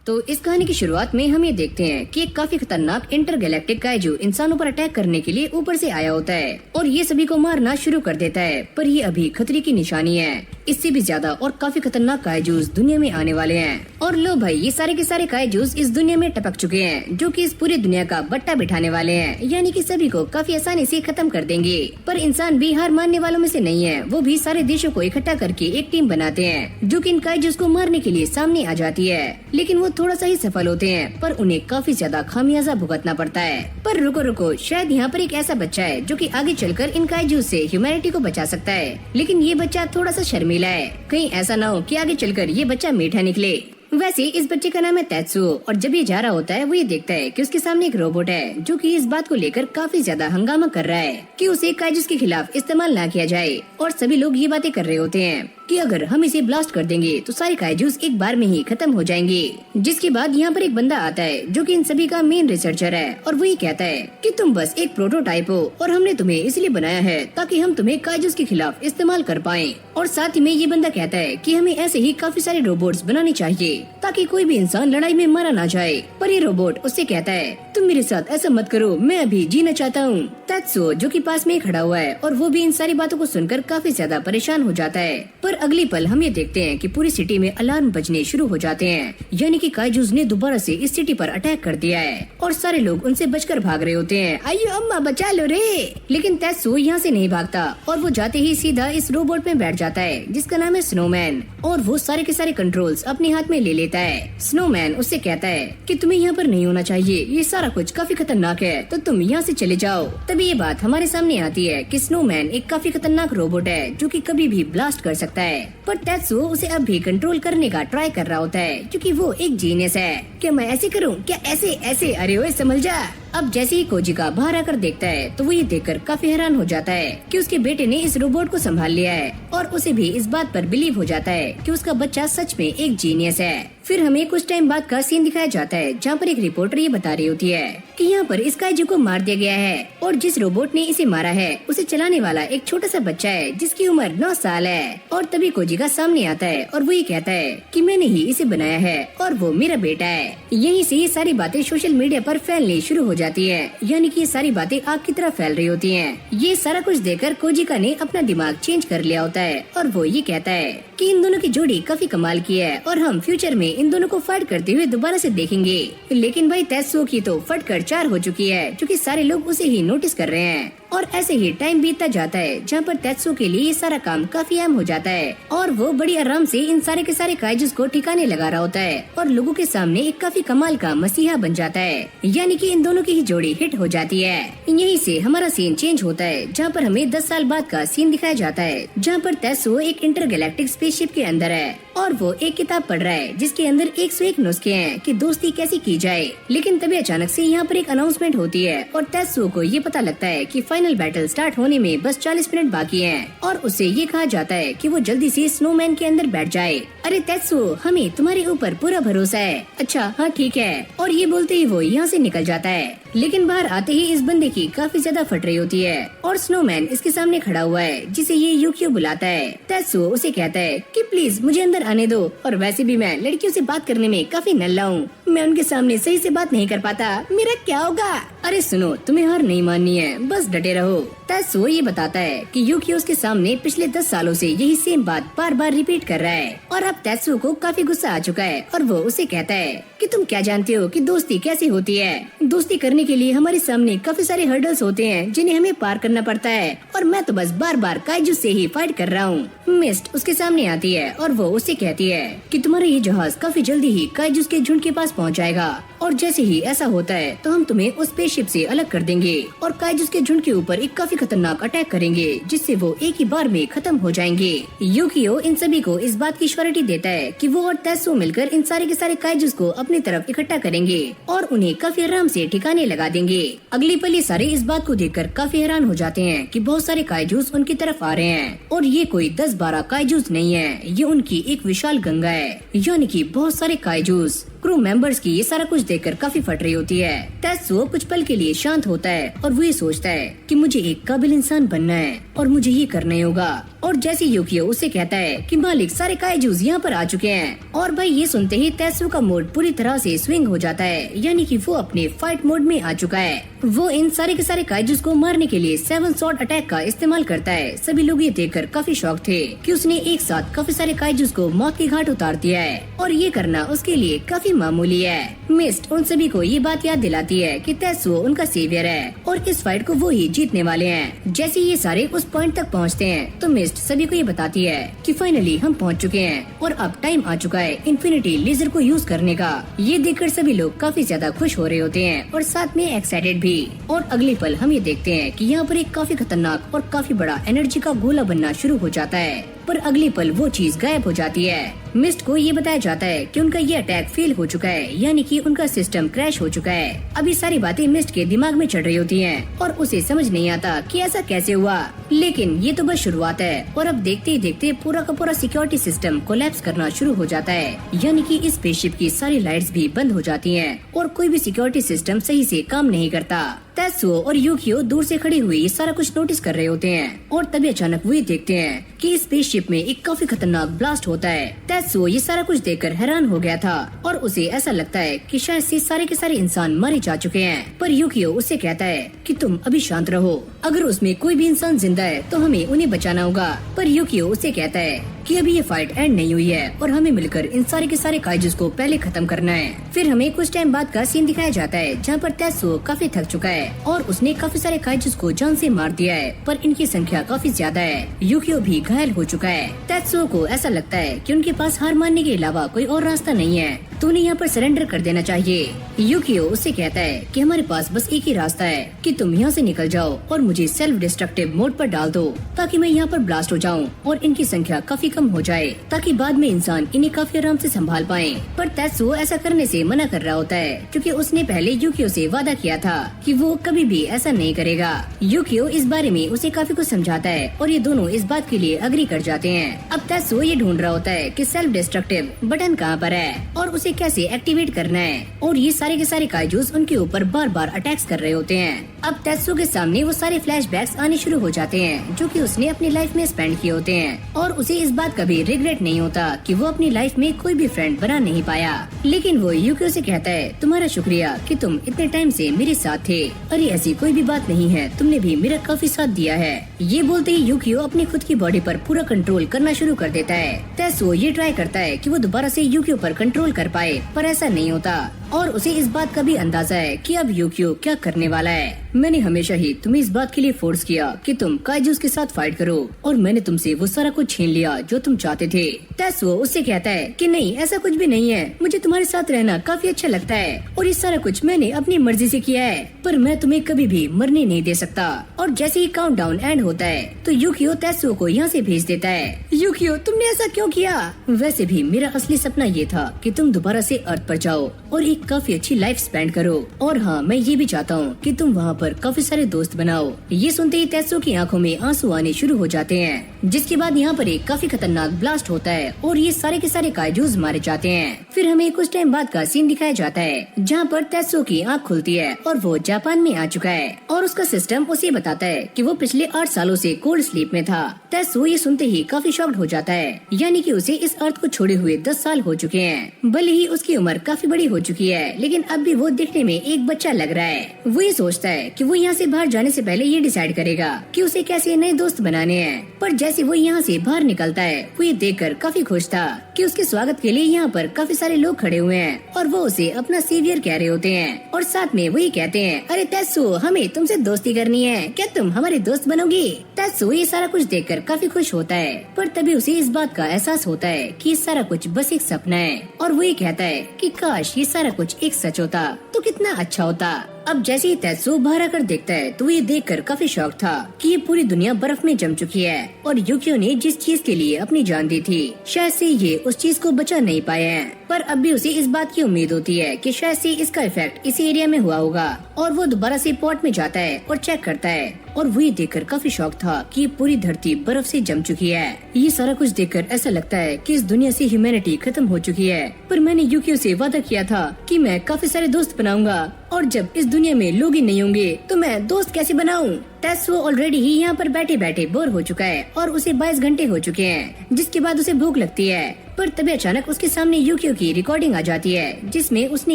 तो इस कहानी की शुरुआत में हम ये देखते हैं कि एक काफी खतरनाक इंटरगैलेक्टिक काइजू इंसानों पर अटैक करने के लिए ऊपर से आया होता है और ये सभी को मारना शुरू कर देता है। पर ये अभी खतरे की निशानी है। इससे भी ज्यादा और काफी खतरनाक काइजूस दुनिया में आने वाले हैं। और लो भाई, ये सारे के सारे काइजूस इस दुनिया में टपक चुके हैं, जो कि इस पूरी दुनिया का बट्टा बिठाने वाले हैं, यानी कि सभी को काफी आसानी से खत्म कर देंगे। पर इंसान भी हार मानने वालों में से नहीं है। वो भी सारे देशों को इकट्ठा करके एक टीम बनाते हैं, जो कि इन काइजूस को मारने के लिए सामने आ जाती है। लेकिन वो थोड़ा सा ही सफल होते हैं, पर उन्हें काफी ज्यादा खामियाजा भुगतना पड़ता है। पर रुको, शायद यहाँ पर एक ऐसा बच्चा है जो कि आगे चलकर इन काइजूस से ह्यूमैनिटी को बचा सकता है। लेकिन ये बच्चा थोड़ा सा शर्मीला है। कहीं ऐसा ना हो कि आगे चलकर ये बच्चा मीठा निकले। वैसे इस बच्चे का नाम है तेत्सुओ और जब ये जा रहा होता है वो ये देखता है कि उसके सामने एक रोबोट है, जो कि इस बात को लेकर काफी ज्यादा हंगामा कर रहा है कि उसे काइजूस के खिलाफ इस्तेमाल ना किया जाए। और सभी लोग ये बातें कर रहे होते हैं कि अगर हम इसे ब्लास्ट कर देंगे तो सारे काइजूस एक बार में ही खत्म हो जाएंगे। जिसके बाद यहाँ पर एक बंदा आता है जो कि इन सभी का मेन रिसर्चर है और वो ये कहता है कि तुम बस एक प्रोटोटाइप हो और हमने तुम्हें इसलिए बनाया है ताकि हम तुम्हें काइजूस के खिलाफ इस्तेमाल कर पाएं। और साथ ही में ये बंदा कहता है कि हमें ऐसे ही काफी सारे रोबोट्स बनाने चाहिए ताकि कोई भी इंसान लड़ाई में मारा ना जाए। पर ये रोबोट उससे कहता है तुम मेरे साथ ऐसा मत करो, मैं अभी जीना चाहता हूँ। तेत्सुओ जो कि पास में खड़ा हुआ है और वो भी इन सारी बातों को सुनकर काफी ज्यादा परेशान हो जाता है। पर अगली पल हम ये देखते हैं कि पूरी सिटी में अलार्म बजने शुरू हो जाते हैं, यानी कि काइजूस ने दोबारा से इस सिटी पर अटैक कर दिया है और सारे लोग उनसे बचकर भाग रहे होते हैं। आइयो अम्मा बचा लो रे। लेकिन तेत्सुओ यहाँ से नहीं भागता और वो जाते ही सीधा इस रोबोट में बैठ जाता है जिसका नाम है स्नोमैन। और वो सारे के सारे कंट्रोल्स अपने हाथ में ले लेता है। स्नोमैन उससे कहता है कि तुम्हें यहाँ पर नहीं होना चाहिए, ये सारा कुछ काफी खतरनाक है, तो तुम यहाँ से चले जाओ। तभी ये बात हमारे सामने आती है कि स्नोमैन एक काफी खतरनाक रोबोट है जो कि कभी भी ब्लास्ट कर सकता है। पर तेत्सुओ उसे अब भी कंट्रोल करने का ट्राई कर रहा होता है क्योंकि वो एक जीनियस है। क्या मैं ऐसे करूँ, क्या ऐसे ऐसे, अरे ओए समझ जा। अब जैसे ही कोजिका बाहर आकर देखता है तो वो ये देखकर काफी हैरान हो जाता है कि उसके बेटे ने इस रोबोट को संभाल लिया है और उसे भी इस बात पर बिलीव हो जाता है कि उसका बच्चा सच में एक जीनियस है। फिर हमें कुछ टाइम बाद का सीन दिखाया जाता है जहाँ पर एक रिपोर्टर ये बता रही होती है कि यहाँ पर इस काइजू को मार दिया गया है और जिस रोबोट ने इसे मारा है उसे चलाने वाला एक छोटा सा बच्चा है जिसकी उम्र 9 साल है। और तभी कोजिका सामने आता है और वो ये कहता है कि मैंने ही इसे बनाया है और वो मेरा बेटा है। यहीं से ये सारी बातें सोशल मीडिया पर फैलनी शुरू हो जाती है, यानी कि ये सारी बातें आग की तरह फैल रही होती हैं। ये सारा कुछ देखकर कोजिका ने अपना दिमाग चेंज कर लिया होता है और वो ये कहता है कि इन दोनों की जोड़ी काफी कमाल की है और हम फ्यूचर में इन दोनों को फाइट करते हुए दोबारा से देखेंगे। लेकिन भाई तेत्सुओ की तो फट कर 4 हो चुकी है क्योंकि सारे लोग उसे ही नोटिस कर रहे हैं। और ऐसे ही टाइम बीतता जाता है जहाँ पर तेत्सुओ के लिए ये सारा काम काफी आम हो जाता है और वो बड़ी आराम से इन सारे के सारे काइजूस को ठिकाने लगा रहा होता है और लोगों के सामने एक काफी कमाल का मसीहा बन जाता है, यानी कि इन दोनों की ही जोड़ी हिट हो जाती है। यहीं से हमारा सीन चेंज होता है जहाँ पर हमें 10 साल बाद का सीन दिखाया जाता है जहाँ पर तेत्सुओ एक इंटरगैलेक्टिक स्पेसशिप के अंदर है और वो एक किताब पढ़ रहा है जिसके अंदर 101 नुस्खे हैं कि दोस्ती कैसी की जाए। लेकिन तभी अचानक से यहाँ पर एक अनाउंसमेंट होती है और तेत्सुओ को ये पता लगता है कि फाइनल बैटल स्टार्ट होने में बस 40 मिनट बाकी हैं और उसे ये कहा जाता है कि वो जल्दी से स्नोमैन के अंदर बैठ जाए। अरे तेत्सुओ, हमें तुम्हारे ऊपर पूरा भरोसा है। अच्छा हाँ ठीक है। और ये बोलते ही वो यहाँ से निकल जाता है। लेकिन बाहर आते ही इस बंदे की काफी ज्यादा फट रही होती है और स्नोमैन इसके सामने खड़ा हुआ है जिसे ये यूकियो बुलाता है। तेत्सुओ उसे कहता है कि प्लीज मुझे अंदर आने दो, और वैसे भी मैं लड़कियों से बात करने में काफी नल्ला हूँ, मैं उनके सामने सही से बात नहीं कर पाता, मेरा क्या होगा। अरे सुनो, तुम्हें हार नहीं माननी है, बस डटे रहो। तेत्सुओ ये बताता है कि यूकियो उसके सामने पिछले 10 सालों से यही सेम बात बार बार रिपीट कर रहा है और अब तेत्सुओ को काफी गुस्सा आ चुका है और वो उसे कहता है कि तुम क्या जानते हो कि दोस्ती कैसी होती है। दोस्ती करने के लिए हमारे सामने काफी सारे हर्डल्स होते हैं जिन्हें हमें पार करना पड़ता है और मैं तो बस बार बार काइजू से ही फाइट कर रहा हूँ। मिस्ट उसके सामने आती है और वो उससे कहती है कि तुम्हारा ये जहाज काफी जल्दी ही काइजूस के झुंड के पास पहुँच जाएगा और जैसे ही ऐसा होता है तो हम तुम्हें उस स्पेसशिप से अलग कर देंगे और काइजूस के झुंड के ऊपर एक काफी खतरनाक अटैक करेंगे जिससे वो एक ही बार में खत्म हो जाएंगे। यूकियो इन सभी को इस बात की श्योरिटी देता है कि वो और तेत्सुओ मिलकर इन सारे के सारे काइजूस को अपनी तरफ इकट्ठा करेंगे और उन्हें काफी आराम से ठिकाने लगा देंगे। अगली पल ये सारे इस बात को देखकर काफी हैरान हो जाते हैं कि बहुत सारे काइजूस उनकी तरफ आ रहे हैं और ये कोई 10-12 काइजूस नहीं है, ये उनकी एक विशाल गंगा है, यानी कि बहुत सारे काइजूस। क्रू मेंबर्स की ये सारा कुछ देखकर काफी फट रही होती है। तेत्सुओ कुछ पल के लिए शांत होता है और वो ये सोचता है कि मुझे एक काबिल इंसान बनना है और मुझे ये करना ही होगा। और जैसे यूकियो उसे कहता है कि मालिक सारे काइजूस यहाँ पर आ चुके हैं। और भाई ये सुनते ही तेत्सुओ का मूड पूरी तरह से स्विंग हो जाता है, यानी कि वो अपने फाइट मोड में आ चुका है। वो इन सारे के सारे काइजूस को मारने के लिए 7 स्वॉर्ड अटैक का इस्तेमाल करता है। सभी लोग ये देखकर काफी शॉक थे कि उसने एक साथ काफी सारे काइजूस को मौत के घाट उतार दिया है और ये करना उसके लिए काफी मामूली है। मिस्ट उन सभी को ये बात याद दिलाती है कि तेत्सुओ उनका सेवियर है और इस फाइट को वो ही जीतने वाले हैं। जैसे ये सारे उस पॉइंट तक पहुँचते हैं तो मिस्ट सभी को ये बताती है कि फाइनली हम पहुँच चुके हैं और अब टाइम आ चुका है इन्फिनिटी लेजर को यूज करने का। ये देखकर सभी लोग काफी ज्यादा खुश हो रहे होते हैं और साथ में एक्साइटेड भी। और अगले पल हम ये देखते हैं कि यहाँ पर एक काफी खतरनाक और काफी बड़ा एनर्जी का गोला बनना शुरू हो जाता है, पर अगले पल वो चीज गायब हो जाती है। मिस्ट को ये बताया जाता है कि उनका ये अटैक फेल हो चुका है, यानी कि उनका सिस्टम क्रैश हो चुका है। अभी सारी बातें मिस्ट के दिमाग में चढ़ रही होती हैं और उसे समझ नहीं आता कि ऐसा कैसे हुआ। लेकिन ये तो बस शुरुआत है और अब देखते ही देखते पूरा का पूरा सिक्योरिटी सिस्टम कोलैप्स करना शुरू हो जाता है, यानी कि इस स्पेसशिप की सारी लाइट्स भी बंद हो जाती हैं और कोई भी सिक्योरिटी सिस्टम सही से काम नहीं करता। तेत्सुओ और यूकियो दूर से खड़े हुए ये सारा कुछ नोटिस कर रहे होते हैं और तभी अचानक वो देखते हैं कि इस स्पेसशिप में एक काफी खतरनाक ब्लास्ट होता है। तेत्सुओ ये सारा कुछ देखकर हैरान हो गया था और उसे ऐसा लगता है कि शायद से सारे के सारे इंसान मारे जा चुके हैं, पर यूकियो उससे कहता है कि तुम अभी शांत रहो, अगर उसमें कोई भी इंसान जिंदा है तो हमें उन्हें बचाना होगा। पर यूकियो उसे कहता है कि अभी ये फाइट एंड नहीं हुई है और हमें मिलकर इन सारे के सारे काइजूस को पहले खत्म करना है। फिर हमें कुछ टाइम बाद का सीन दिखाया जाता है जहाँ पर तेत्सुओ काफी थक चुका है और उसने काफी सारे काइजूस को जान से मार दिया है, पर इनकी संख्या काफी ज्यादा है। यूकियो भी घायल हो चुका है। तेत्सुओ को ऐसा लगता है कि उनके पास हार मानने के अलावा कोई और रास्ता नहीं है, तो उन्हें यहाँ पर सरेंडर कर देना चाहिए। यूकियो उससे कहता है कि हमारे पास बस एक ही रास्ता है कि तुम यहाँ से निकल जाओ और मुझे सेल्फ डिस्ट्रक्टिव मोड पर डाल दो ताकि मैं यहाँ पर ब्लास्ट हो जाऊँ और इनकी संख्या काफी कम हो जाए, ताकि बाद में इंसान इन्हें काफी आराम से संभाल पाए। पर तेत्सुओ ऐसा करने से मना कर रहा होता है क्योंकि उसने पहले यूकियो से वादा किया था कि वो कभी भी ऐसा नहीं करेगा। यूकियो इस बारे में उसे काफी कुछ समझाता है और ये दोनों इस बात के लिए अग्री कर जाते हैं। अब तेत्सुओ ये ढूंढ रहा होता है कि सेल्फ डिस्ट्रक्टिव बटन कहाँ पर है और उसे कैसे एक्टिवेट करना है, और ये सारे के सारे काइजूस उनके ऊपर बार बार अटैक्स कर रहे होते हैं। अब तेत्सुओ के सामने वो सारे फ्लैशबैक्स आने शुरू हो जाते हैं जो कि उसने अपनी लाइफ में स्पेंड किए होते हैं और उसे इस बात का भी रिग्रेट नहीं होता कि वो अपनी लाइफ में कोई भी फ्रेंड बना नहीं पाया। लेकिन वो यूकियो से कहता है तुम्हारा शुक्रिया कि तुम इतने टाइम से मेरे साथ थे। अरे ऐसी कोई भी बात नहीं है, तुमने भी मेरा काफी साथ दिया है। ये बोलते ही यूकियो अपनी खुद की बॉडी पर पूरा कंट्रोल करना शुरू कर देता है। तेत्सुओ ये ट्राई करता है कि वो दोबारा से यूकियो पर कंट्रोल कर पाए, पर ऐसा नहीं होता और उसे इस बात का भी अंदाजा है कि अब यूकियो क्या करने वाला है। मैंने हमेशा ही तुम्हें इस बात के लिए फोर्स किया कि तुम काइजूस के साथ फाइट करो और मैंने तुमसे वो सारा कुछ छीन लिया जो तुम चाहते थे। तेत्सुओ उससे कहता है कि नहीं, ऐसा कुछ भी नहीं है, मुझे तुम्हारे साथ रहना काफी अच्छा लगता है और ये सारा कुछ मैंने अपनी मर्जी से किया है, पर मैं तुम्हें कभी भी मरने नहीं दे सकता। और जैसे ही काउंटडाउन एंड होता है तो यूकियो तेत्सुओ को यहाँ से भेज देता है। यूकियो तुमने ऐसा क्यों किया? वैसे भी मेरा असली सपना ये था कि तुम दोबारा से अर्थ पर जाओ और एक काफी अच्छी लाइफ स्पेंड करो, और हाँ मैं ये भी चाहता हूँ कि तुम वहाँ पर काफी सारे दोस्त बनाओ। ये सुनते ही तेत्सुओ की आंखों में आंसू आने शुरू हो जाते हैं, जिसके बाद यहाँ पर एक काफी खतरनाक ब्लास्ट होता है और ये सारे के सारे काइजूस मारे जाते हैं। फिर हमें कुछ टाइम बाद का सीन दिखाया जाता है जहाँ पर तेत्सुओ की आंख खुलती है और वो जापान में आ चुका है और उसका सिस्टम उसे बताता है कि वो पिछले 8 सालों से कोल्ड स्लीप में था। तेत्सुओ ये सुनते ही काफी शॉक्ड हो जाता है, यानी कि उसे इस अर्थ को छोड़े हुए 10 साल हो चुके हैं। भले ही उसकी उम्र काफी बड़ी हो चुकी है, लेकिन अब भी वो दिखने में एक बच्चा लग रहा है। वो ये सोचता है कि वो यहाँ से बाहर जाने से पहले ये डिसाइड करेगा कि उसे कैसे नए दोस्त बनाने हैं। पर जैसे वो यहाँ से बाहर निकलता है वो ये देखकर काफी खुश था कि उसके स्वागत के लिए यहाँ पर काफी सारे लोग खड़े हुए हैं और वो उसे अपना सेवियर कह रहे होते हैं और साथ में वही कहते हैं अरे तेत्सुओ हमें तुमसे दोस्ती करनी है, क्या तुम हमारे दोस्त बनोगी? तेत्सुओ ये सारा कुछ देखकर काफी खुश होता है, पर तभी उसे इस बात का एहसास होता है कि ये सारा कुछ बस एक सपना है और वो ये कहता है कि काश ये सारा कुछ एक सच होता तो कितना अच्छा होता। अब जैसे ही तेत्सुओ बाहर आकर देखता है तो ये देखकर काफी शौक था कि ये पूरी दुनिया बर्फ में जम चुकी है और यूकियो ने जिस चीज के लिए अपनी जान दी थी शायद से ये उस चीज को बचा नहीं पाए हैं। पर अब भी उसे इस बात की उम्मीद होती है कि शायद से इसका इफेक्ट इसी एरिया में हुआ होगा और वो दोबारा से पोर्ट में जाता है और चेक करता है और वो ये देखकर काफी शॉक था कि ये पूरी धरती बर्फ से जम चुकी है। ये सारा कुछ देखकर ऐसा लगता है कि इस दुनिया से ह्यूमैनिटी खत्म हो चुकी है। पर मैंने यूकियो से वादा किया था कि मैं काफी सारे दोस्त बनाऊंगा, और जब इस दुनिया में लोग ही नहीं होंगे तो मैं दोस्त कैसे बनाऊं? तेत्सुओ ऑलरेडी ही यहाँ पर बैठे बैठे बोर हो चुका है और उसे 22 घंटे हो चुके हैं, जिसके बाद उसे भूख लगती है। पर तभी अचानक उसके सामने यूकियो की रिकॉर्डिंग आ जाती है, जिसमें उसने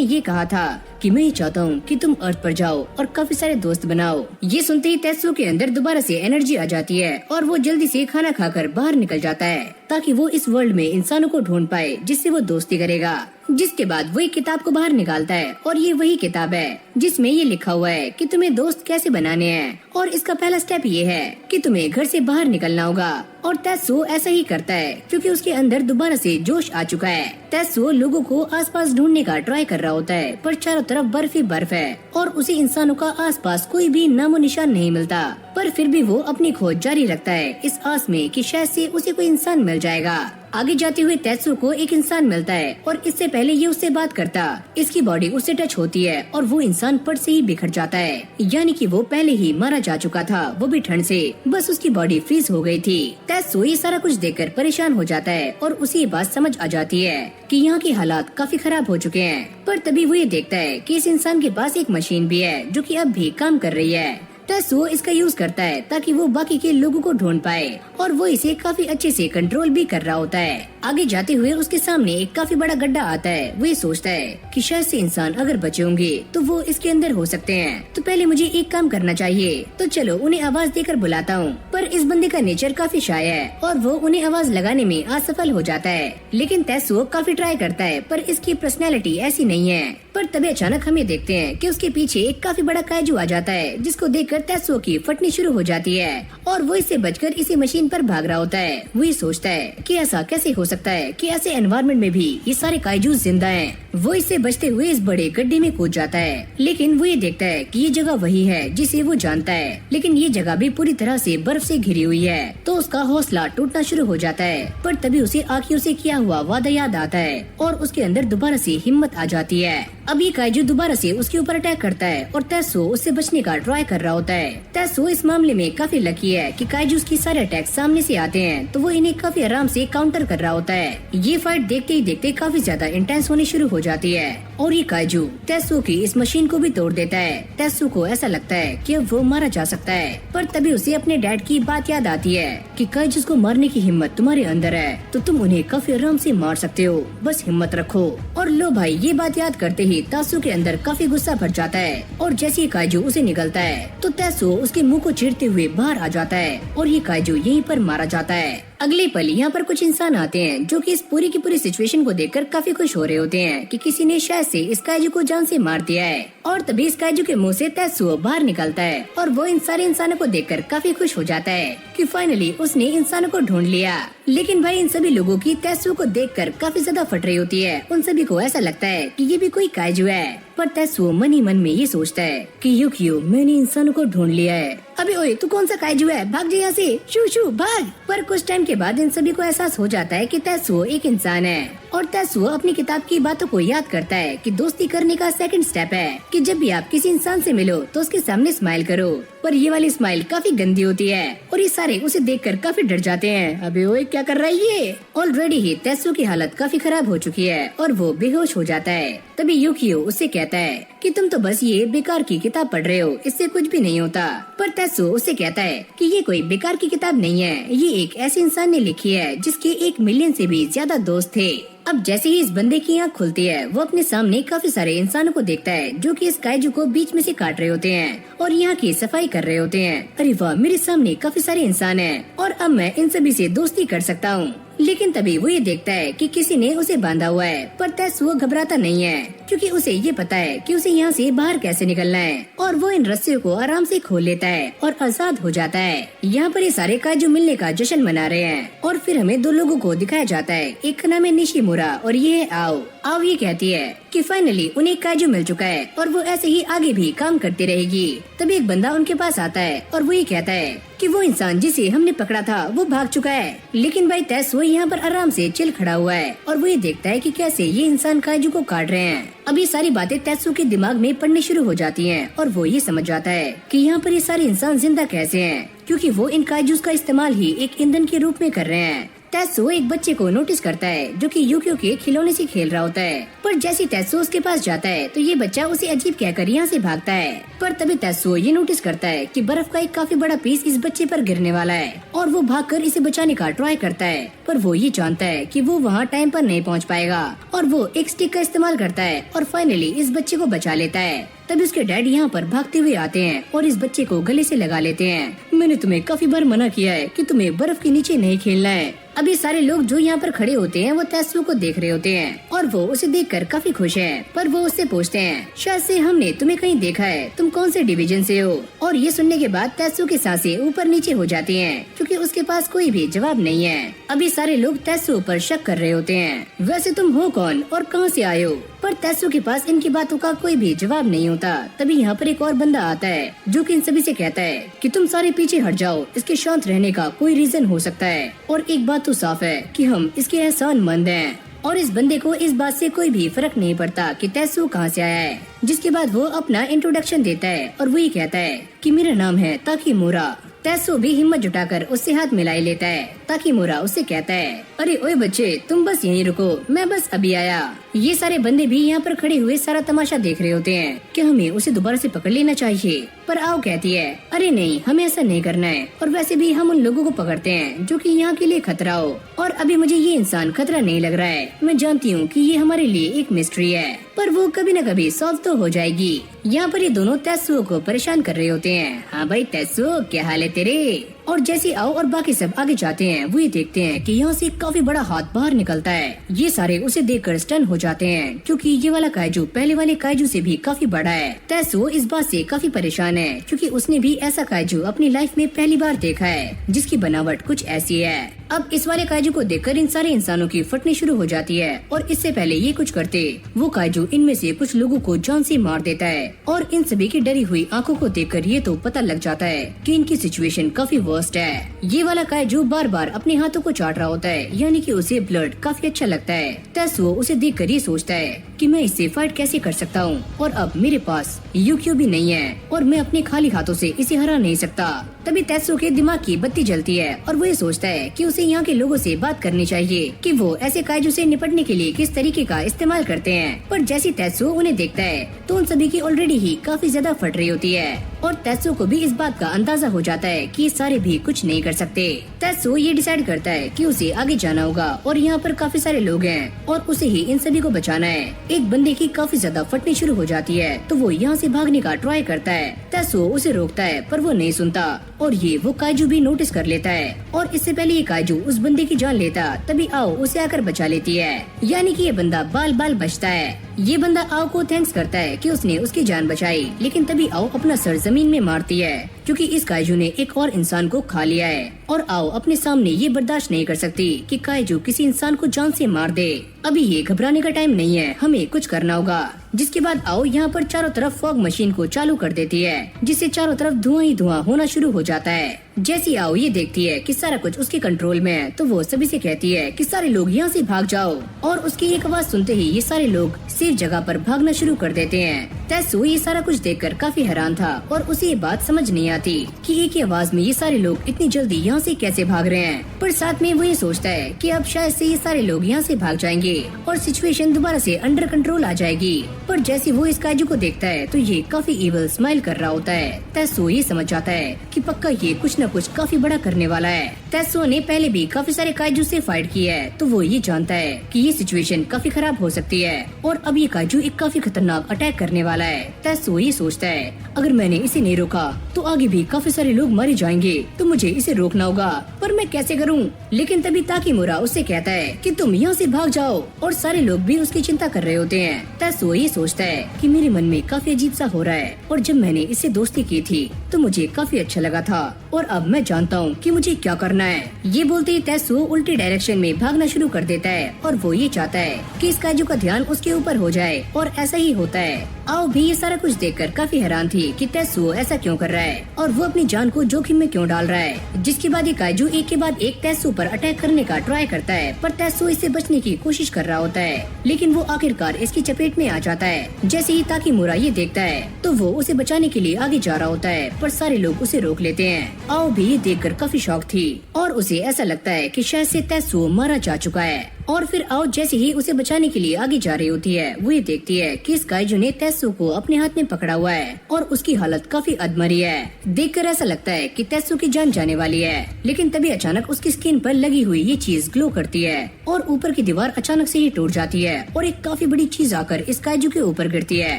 ये कहा था कि मैं ये चाहता हूँ कि तुम अर्थ पर जाओ और काफी सारे दोस्त बनाओ। ये सुनते ही तेत्सुओ के अंदर दोबारा से एनर्जी आ जाती है और वो जल्दी से खाना खाकर बाहर निकल जाता है ताकि वो इस वर्ल्ड में इंसानों को ढूंढ पाए जिससे वो दोस्ती करेगा। जिसके बाद वो एक किताब को बाहर निकालता है और ये वही किताब है जिसमें ये लिखा हुआ है कि तुम्हें दोस्त कैसे बनाने हैं, और इसका पहला स्टेप ये है कि तुम्हें घर से बाहर निकलना होगा। और तेत्सुओ ऐसा ही करता है क्योंकि उसके अंदर दोबारा से जोश आ चुका है। तेत्सुओ लोगों को आसपास ढूंढने का ट्राई कर रहा होता है, पर चारों तरफ बर्फ ही बर्फ है और उसे इंसानों का आसपास कोई भी नामो निशान नहीं मिलता। पर फिर भी वो अपनी खोज जारी रखता है इस आस में कि शायद से उसे कोई इंसान मिल जाएगा। आगे जाते हुए तेत्सुओ को एक इंसान मिलता है और इससे पहले ये उससे बात करता, इसकी बॉडी उससे टच होती है और वो इंसान पट से ही बिखर जाता है, यानी कि वो पहले ही मारा जा चुका था, वो भी ठंड से, बस उसकी बॉडी फ्रीज हो गई थी। तेत्सुओ ये सारा कुछ देखकर परेशान हो जाता है और उसे ये बात समझ आ जाती है कि यहाँ के हालात काफी खराब हो चुके हैं। पर तभी वो ये देखता है कि इस इंसान के पास एक मशीन भी है जो कि अब भी काम कर रही है। तेत्सुओ इसका यूज करता है ताकि वो बाकी के लोगों को ढूंढ पाए और वो इसे काफी अच्छे से कंट्रोल भी कर रहा होता है। आगे जाते हुए उसके सामने एक काफी बड़ा गड्ढा आता है। वो ये सोचता है कि शायद से इंसान अगर बचे होंगे तो वो इसके अंदर हो सकते हैं, तो पहले मुझे एक काम करना चाहिए, तो चलो उन्हें आवाज देकर बुलाता हूँ। पर इस बंदे का नेचर काफी शाय है और वो उन्हें आवाज लगाने में असफल हो जाता है। लेकिन तेत्सुओ काफी ट्राई करता है पर इसकी पर्सनैलिटी ऐसी नहीं है। पर तभी अचानक हम ये देखते हैं कि उसके पीछे एक काफी बड़ा काइजू आ जाता है, जिसको देखकर तेत्सुओ की फटनी शुरू हो जाती है और वो इससे बचकर इसी मशीन पर भाग रहा होता है। वो ये सोचता है कि ऐसा कैसे हो सकता है कि ऐसे एनवायरनमेंट में भी ये सारे काइजू जिंदा हैं। वो इससे बचते हुए इस बड़े गड्ढे में कूद जाता है, लेकिन वो ये देखता है कि ये जगह वही है जिसे वो जानता है, लेकिन ये जगह भी पूरी तरह से बर्फ से घिरी हुई है। तो उसका हौसला टूटना शुरू हो जाता है। पर तभी उसे आँखियों से किया हुआ वादा याद आता है और उसके अंदर दोबारा से हिम्मत आ जाती है। अब ये काइजू दोबारा से उसके ऊपर अटैक करता है और तेत्सुओ उससे बचने का ट्राई कर रहा होता है। तेत्सुओ इस मामले में काफी लकी है कि काइजूस की सारे अटैक सामने से आते हैं, तो वो इन्हें काफी आराम से काउंटर कर रहा होता है। ये फाइट देखते ही देखते काफी ज्यादा इंटेंस होनी शुरू हो जाती है और ये काइजू तेत्सुओ की इस मशीन को भी तोड़ देता है। तेत्सुओ को ऐसा लगता है कि अब वो मारा जा सकता है, पर तभी उसे अपने डैड की बात याद आती है कि काइजूस को मारने की हिम्मत तुम्हारे अंदर है, तो तुम उन्हें काफी आराम से मार सकते हो, बस हिम्मत रखो। और लो भाई, ये बात याद करते ही तेत्सुओ के अंदर काफी गुस्सा भर जाता है और जैसे ही काइजू उसे निकलता है तो तेत्सुओ उसके मुंह को चीरते हुए बाहर आ जाता है और ये काइजू यहीं पर मारा जाता है। अगले पल यहाँ पर कुछ इंसान आते हैं जो कि इस पूरी की पूरी सिचुएशन को देखकर काफी खुश हो रहे होते हैं कि किसी ने शायद से इस काइजू को जान से मार दिया है। और तभी इस काइजू के मुंह से तेत्सुओ बाहर निकलता है और वो इन सारे इंसानों को देखकर काफी खुश हो जाता है कि फाइनली उसने इंसानों को ढूंढ लिया। लेकिन भाई इन सभी लोगों की तेत्सुओ को देखकर काफी ज्यादा फट रही होती है। उन सभी को ऐसा लगता है कि ये भी कोई काइजू है, पर तेत्सुओ मन ही मन में ये सोचता है कि यूकियो, मैंने इंसानों को ढूंढ लिया है। अबे ओए, तू कौन सा काइजू है, भाग जा यहाँ से, शू शू भाग। पर कुछ टाइम के बाद इन सभी को एहसास हो जाता है कि तेत्सुओ एक इंसान है और तेत्सुओ अपनी किताब की बातों को याद करता है कि दोस्ती करने का सेकंड स्टेप है कि जब भी आप किसी इंसान से मिलो तो उसके सामने स्माइल करो। पर ये वाली स्माइल काफी गंदी होती है और ये सारे उसे देखकर काफी डर जाते हैं। अबे ओए, क्या कर रहा है ये? ऑलरेडी ही तेत्सुओ की हालत काफी खराब हो चुकी है और वो बेहोश हो जाता है। तभी यूकियो उससे कहता है कि तुम तो बस ये बेकार की किताब पढ़ रहे हो, इससे कुछ भी नहीं होता। पर तेत्सुओ उससे कहता है कि ये कोई बेकार की किताब नहीं है, ये एक ऐसे इंसान ने लिखी है जिसके 1 मिलियन से भी ज्यादा दोस्त थे। अब जैसे ही इस बंदे की आँख खुलती है, वो अपने सामने काफी सारे इंसानों को देखता है जो कि इस काइजू को बीच में से काट रहे होते हैं और यहाँ की सफाई कर रहे होते हैं। अरे वाह, मेरे सामने काफी सारे इंसान हैं और अब मैं इन सभी से दोस्ती कर सकता हूँ। लेकिन तभी वो ये देखता है कि किसी ने उसे बांधा हुआ है, पर तेत्सुओ घबराता नहीं है क्योंकि उसे ये पता है कि उसे यहाँ से बाहर कैसे निकलना है और वो इन रस्सियों को आराम से खोल लेता है और आजाद हो जाता है। यहाँ पर ये सारे काइजू मिलने का जश्न मना रहे हैं और फिर हमें 2 लोगों को दिखाया जाता है। एक का नाम है निशिमुरा और ये है आओ। आओ ये कहती है कि फाइनली उन्हें काजू मिल चुका है और वो ऐसे ही आगे भी काम करती रहेगी। तभी एक बंदा उनके पास आता है और वो ये कहता है कि वो इंसान जिसे हमने पकड़ा था वो भाग चुका है, लेकिन भाई तेत्सुओ यहाँ पर आराम से चिल खड़ा हुआ है और वो ये देखता है कि कैसे ये इंसान काजू को काट रहे हैं। अब ये सारी बातें तेत्सुओ के दिमाग में पड़ने शुरू हो जाती हैं और वो ये समझ जाता है कि यहाँ पर ये सारे इंसान जिंदा कैसे हैं, क्योंकि वो इन काजूस का इस्तेमाल ही एक ईंधन के रूप में कर रहे हैं। तेत्सुओ एक बच्चे को नोटिस करता है जो कि यूकियो के खिलौने से खेल रहा होता है, पर जैसे तेत्सुओ उसके पास जाता है तो ये बच्चा उसे अजीब कहकर यहाँ से भागता है। पर तभी तेत्सुओ ये नोटिस करता है कि बर्फ का एक काफी बड़ा पीस इस बच्चे पर गिरने वाला है और वो भागकर इसे बचाने का ट्राई करता है, पर वो ये जानता है कि वो वहाँ टाइम पर नहीं पहुँच पाएगा और वो एक स्टिक का इस्तेमाल करता है और फाइनली इस बच्चे को बचा लेता है। तभी उसके डैड यहाँ पर भागते हुए आते हैं और इस बच्चे को गले से लगा लेते हैं। मैंने तुम्हें काफी बार मना किया है कि तुम्हें बर्फ के नीचे नहीं खेलना है। अभी सारे लोग जो यहाँ पर खड़े होते हैं वो तेत्सुओ को देख रहे होते हैं और वो उसे देखकर काफी खुश हैं, पर वो उससे पूछते हैं शायद से हमने तुम्हें कहीं देखा है, तुम कौन से डिवीजन से हो। और ये सुनने के बाद तेत्सुओ की सांसें ऊपर नीचे हो जाती हैं क्योंकि उसके पास कोई भी जवाब नहीं है। अभी सारे लोग तेत्सुओ पर शक कर रहे होते हैं, वैसे तुम हो कौन और कहाँ से आए हो, पर तेत्सुओ के पास इनकी बातों का कोई भी जवाब नहीं होता। तभी यहाँ पर एक और बंदा आता है जो कि इन सभी से कहता है कि तुम सारे पीछे हट जाओ, इसके शांत रहने का कोई रीजन हो सकता है और एक बात तो साफ है कि हम इसके एहसानमंद हैं। और इस बंदे को इस बात से कोई भी फर्क नहीं पड़ता कि तेत्सुओ कहाँ से आया है, जिसके बाद वो अपना इंट्रोडक्शन देता है और वो ये कहता है कि मेरा नाम है ताकीमुरा। तेत्सुओ भी हिम्मत जुटाकर उससे हाथ मिलाई लेता है। ताकीमुरा उससे कहता है अरे ओए बच्चे, तुम बस यहीं रुको, मैं बस अभी आया। ये सारे बंदे भी यहाँ पर खड़े हुए सारा तमाशा देख रहे होते हैं कि हमें उसे दोबारा से पकड़ लेना चाहिए, पर आओ कहती है अरे नहीं, हमें ऐसा नहीं करना है और वैसे भी हम उन लोगों को पकड़ते हैं जो कि यहाँ के लिए खतरा हो, और अभी मुझे ये इंसान खतरा नहीं लग रहा है। मैं जानती हूँ कि ये हमारे लिए एक मिस्ट्री है, पर वो कभी न कभी सॉल्व तो हो जाएगी। यहाँ पर ये दोनों तेत्सुओ को परेशान कर रहे होते हैं। हाँ भाई तेत्सुओ, क्या हाल है तेरे। और जैसे आओ और बाकी सब आगे जाते हैं वो ये देखते हैं कि यहाँ से काफी बड़ा हाथ बाहर निकलता है। ये सारे उसे देखकर स्टन हो जाते हैं क्योंकि ये वाला काइजू पहले वाले काइजू से भी काफी बड़ा है। तेत्सुओ इस बात से काफी परेशान है क्योंकि उसने भी ऐसा काइजू अपनी लाइफ में पहली बार देखा है जिसकी बनावट कुछ ऐसी है। अब इस वाले काइजू को देखकर इन सारे इंसानों की फटनी शुरू हो जाती है और इससे पहले ये कुछ करते वो काइजू इनमें से कुछ लोगों को जान से मार देता है। और इन सभी की डरी हुई आंखों को देखकर ये तो पता लग जाता है कि इनकी सिचुएशन काफी वर्स्ट है। ये वाला काइजू बार बार अपने हाथों को चाट रहा होता है, यानी कि उसे ब्लड काफी अच्छा लगता है। तेत्सुओ उसे देखकर ये सोचता है कि मैं इससे फाइट कैसे कर सकता हूँ, और अब मेरे पास यूकियो भी नहीं है और मैं अपने खाली हाथों से इसे हरा नहीं सकता। तभी तेत्सुओ के दिमाग की बत्ती जलती है और वो ये सोचता है कि उसे यहाँ के लोगों से बात करनी चाहिए कि वो ऐसे काइजू से निपटने के लिए किस तरीके का इस्तेमाल करते हैं। पर जैसे तेत्सुओ उन्हें देखता है तो उन सभी की ऑलरेडी ही काफी ज्यादा फट रही होती है और तेत्सुओ को भी इस बात का अंदाजा हो जाता है कि ये सारे भी कुछ नहीं कर सकते। तेत्सुओ ये डिसाइड करता है कि उसे आगे जाना होगा और यहाँ पर काफी सारे लोग हैं और उसे ही इन सभी को बचाना है। एक बंदे की काफी ज्यादा फटनी शुरू हो जाती है तो वो यहाँ से भागने का ट्राई करता है। तेत्सुओ उसे रोकता है पर वो नहीं सुनता और ये वो काइजू भी नोटिस कर लेता है और इससे पहले ये काइजू उस बंदे की जान लेता तभी आओ उसे आकर बचा लेती है, यानी कि ये बंदा बाल बाल बचता है। ये बंदा आओ को थैंक्स करता है कि उसने उसकी जान बचाई, लेकिन तभी आओ अपना सर जमीन में मारती है क्योंकि इस काइजू ने एक और इंसान को खा लिया है और आओ अपने सामने ये बर्दाश्त नहीं कर सकती कि काइजू किसी इंसान को जान से मार दे। अभी ये घबराने का टाइम नहीं है, हमें कुछ करना होगा। जिसके बाद आओ यहाँ पर चारों तरफ फॉग मशीन को चालू कर देती है जिससे चारों तरफ धुआं ही धुआं होना शुरू हो जाता है। जैसी आओ ये देखती है कि सारा कुछ उसके कंट्रोल में है तो वो सभी से कहती है कि सारे लोग यहाँ से भाग जाओ, और उसकी एक आवाज सुनते ही ये सारे लोग सेफ जगह पर भागना शुरू कर देते हैं। तेत्सुओ ये सारा कुछ देखकर काफी हैरान था और उसे ये बात समझ नहीं आती कि एक ही आवाज में ये सारे लोग इतनी जल्दी यहाँ से कैसे भाग रहे हैं, पर साथ में वो ये सोचता है कि अब शायद से ये सारे लोग यहाँ से भाग जाएंगे और सिचुएशन दोबारा से अंडर कंट्रोल आ जाएगी। पर जैसे वो इस काइजू को देखता है तो ये काफी इवल स्माइल कर रहा होता है। तेत्सुओ ये समझ जाता है कि पक्का ये कुछ न कुछ काफी बड़ा करने वाला है। तेत्सुओ ने पहले भी काफी सारे काइजू से फाइट की है तो वो ये जानता है कि ये सिचुएशन काफी खराब हो सकती है और अब ये काइजू एक काफी खतरनाक अटैक करने वाला है। तेत्सुओ ये सोचता है अगर मैंने इसे नहीं रोका तो आगे भी काफी सारे लोग मारे जाएंगे, तो मुझे इसे रोकना होगा, पर मैं कैसे करूं? लेकिन तभी ताकीमुरा उससे कहता है कि तुम यहाँ से भाग जाओ और सारे लोग भी उसकी चिंता कर रहे होते हैं। तेत्सुओ ये सोचता है कि मेरे मन में काफी अजीब सा हो रहा है और जब मैंने इससे दोस्ती की थी तो मुझे काफी अच्छा लगा था और अब मैं जानता हूँ कि मुझे क्या करना है। ये बोलते ही तेत्सुओ उल्टी डायरेक्शन में भागना शुरू कर देता है और वो ये चाहता है कि इस काइजू का ध्यान उसके ऊपर हो जाए और ऐसा ही होता है। आओ भी ये सारा कुछ देखकर काफी हैरान थी कि तेत्सुओ ऐसा क्यों कर रहा है और वो अपनी जान को जोखिम में क्यों डाल रहा है। जिसके बाद ये काइजू एक के बाद एक तेत्सुओ पर अटैक करने का ट्राई करता है पर तेत्सुओ इससे बचने की कोशिश कर रहा होता है लेकिन वो आखिरकार इसकी चपेट में आ जाता है। जैसे ही ताकीमुरा ये देखता है तो वो उसे बचाने के लिए आगे जा रहा होता है पर सारे लोग उसे रोक लेते हैं। आओ भी ये देखकर काफी शॉक थी और उसे ऐसा लगता है कि शायद से तेत्सुओ मारा जा चुका है। और फिर आओ जैसे ही उसे बचाने के लिए आगे जा रही होती है वो ये देखती है कि इस काइजू ने तेत्सुओ को अपने हाथ में पकड़ा हुआ है और उसकी हालत काफी अधमरी है। देखकर ऐसा लगता है कि तेत्सुओ की जान जाने वाली है लेकिन तभी अचानक उसकी स्किन पर लगी हुई ये चीज ग्लो करती है और ऊपर की दीवार अचानक से ही टूट जाती है और एक काफी बड़ी चीज आकर इस काइजू के ऊपर गिरती है।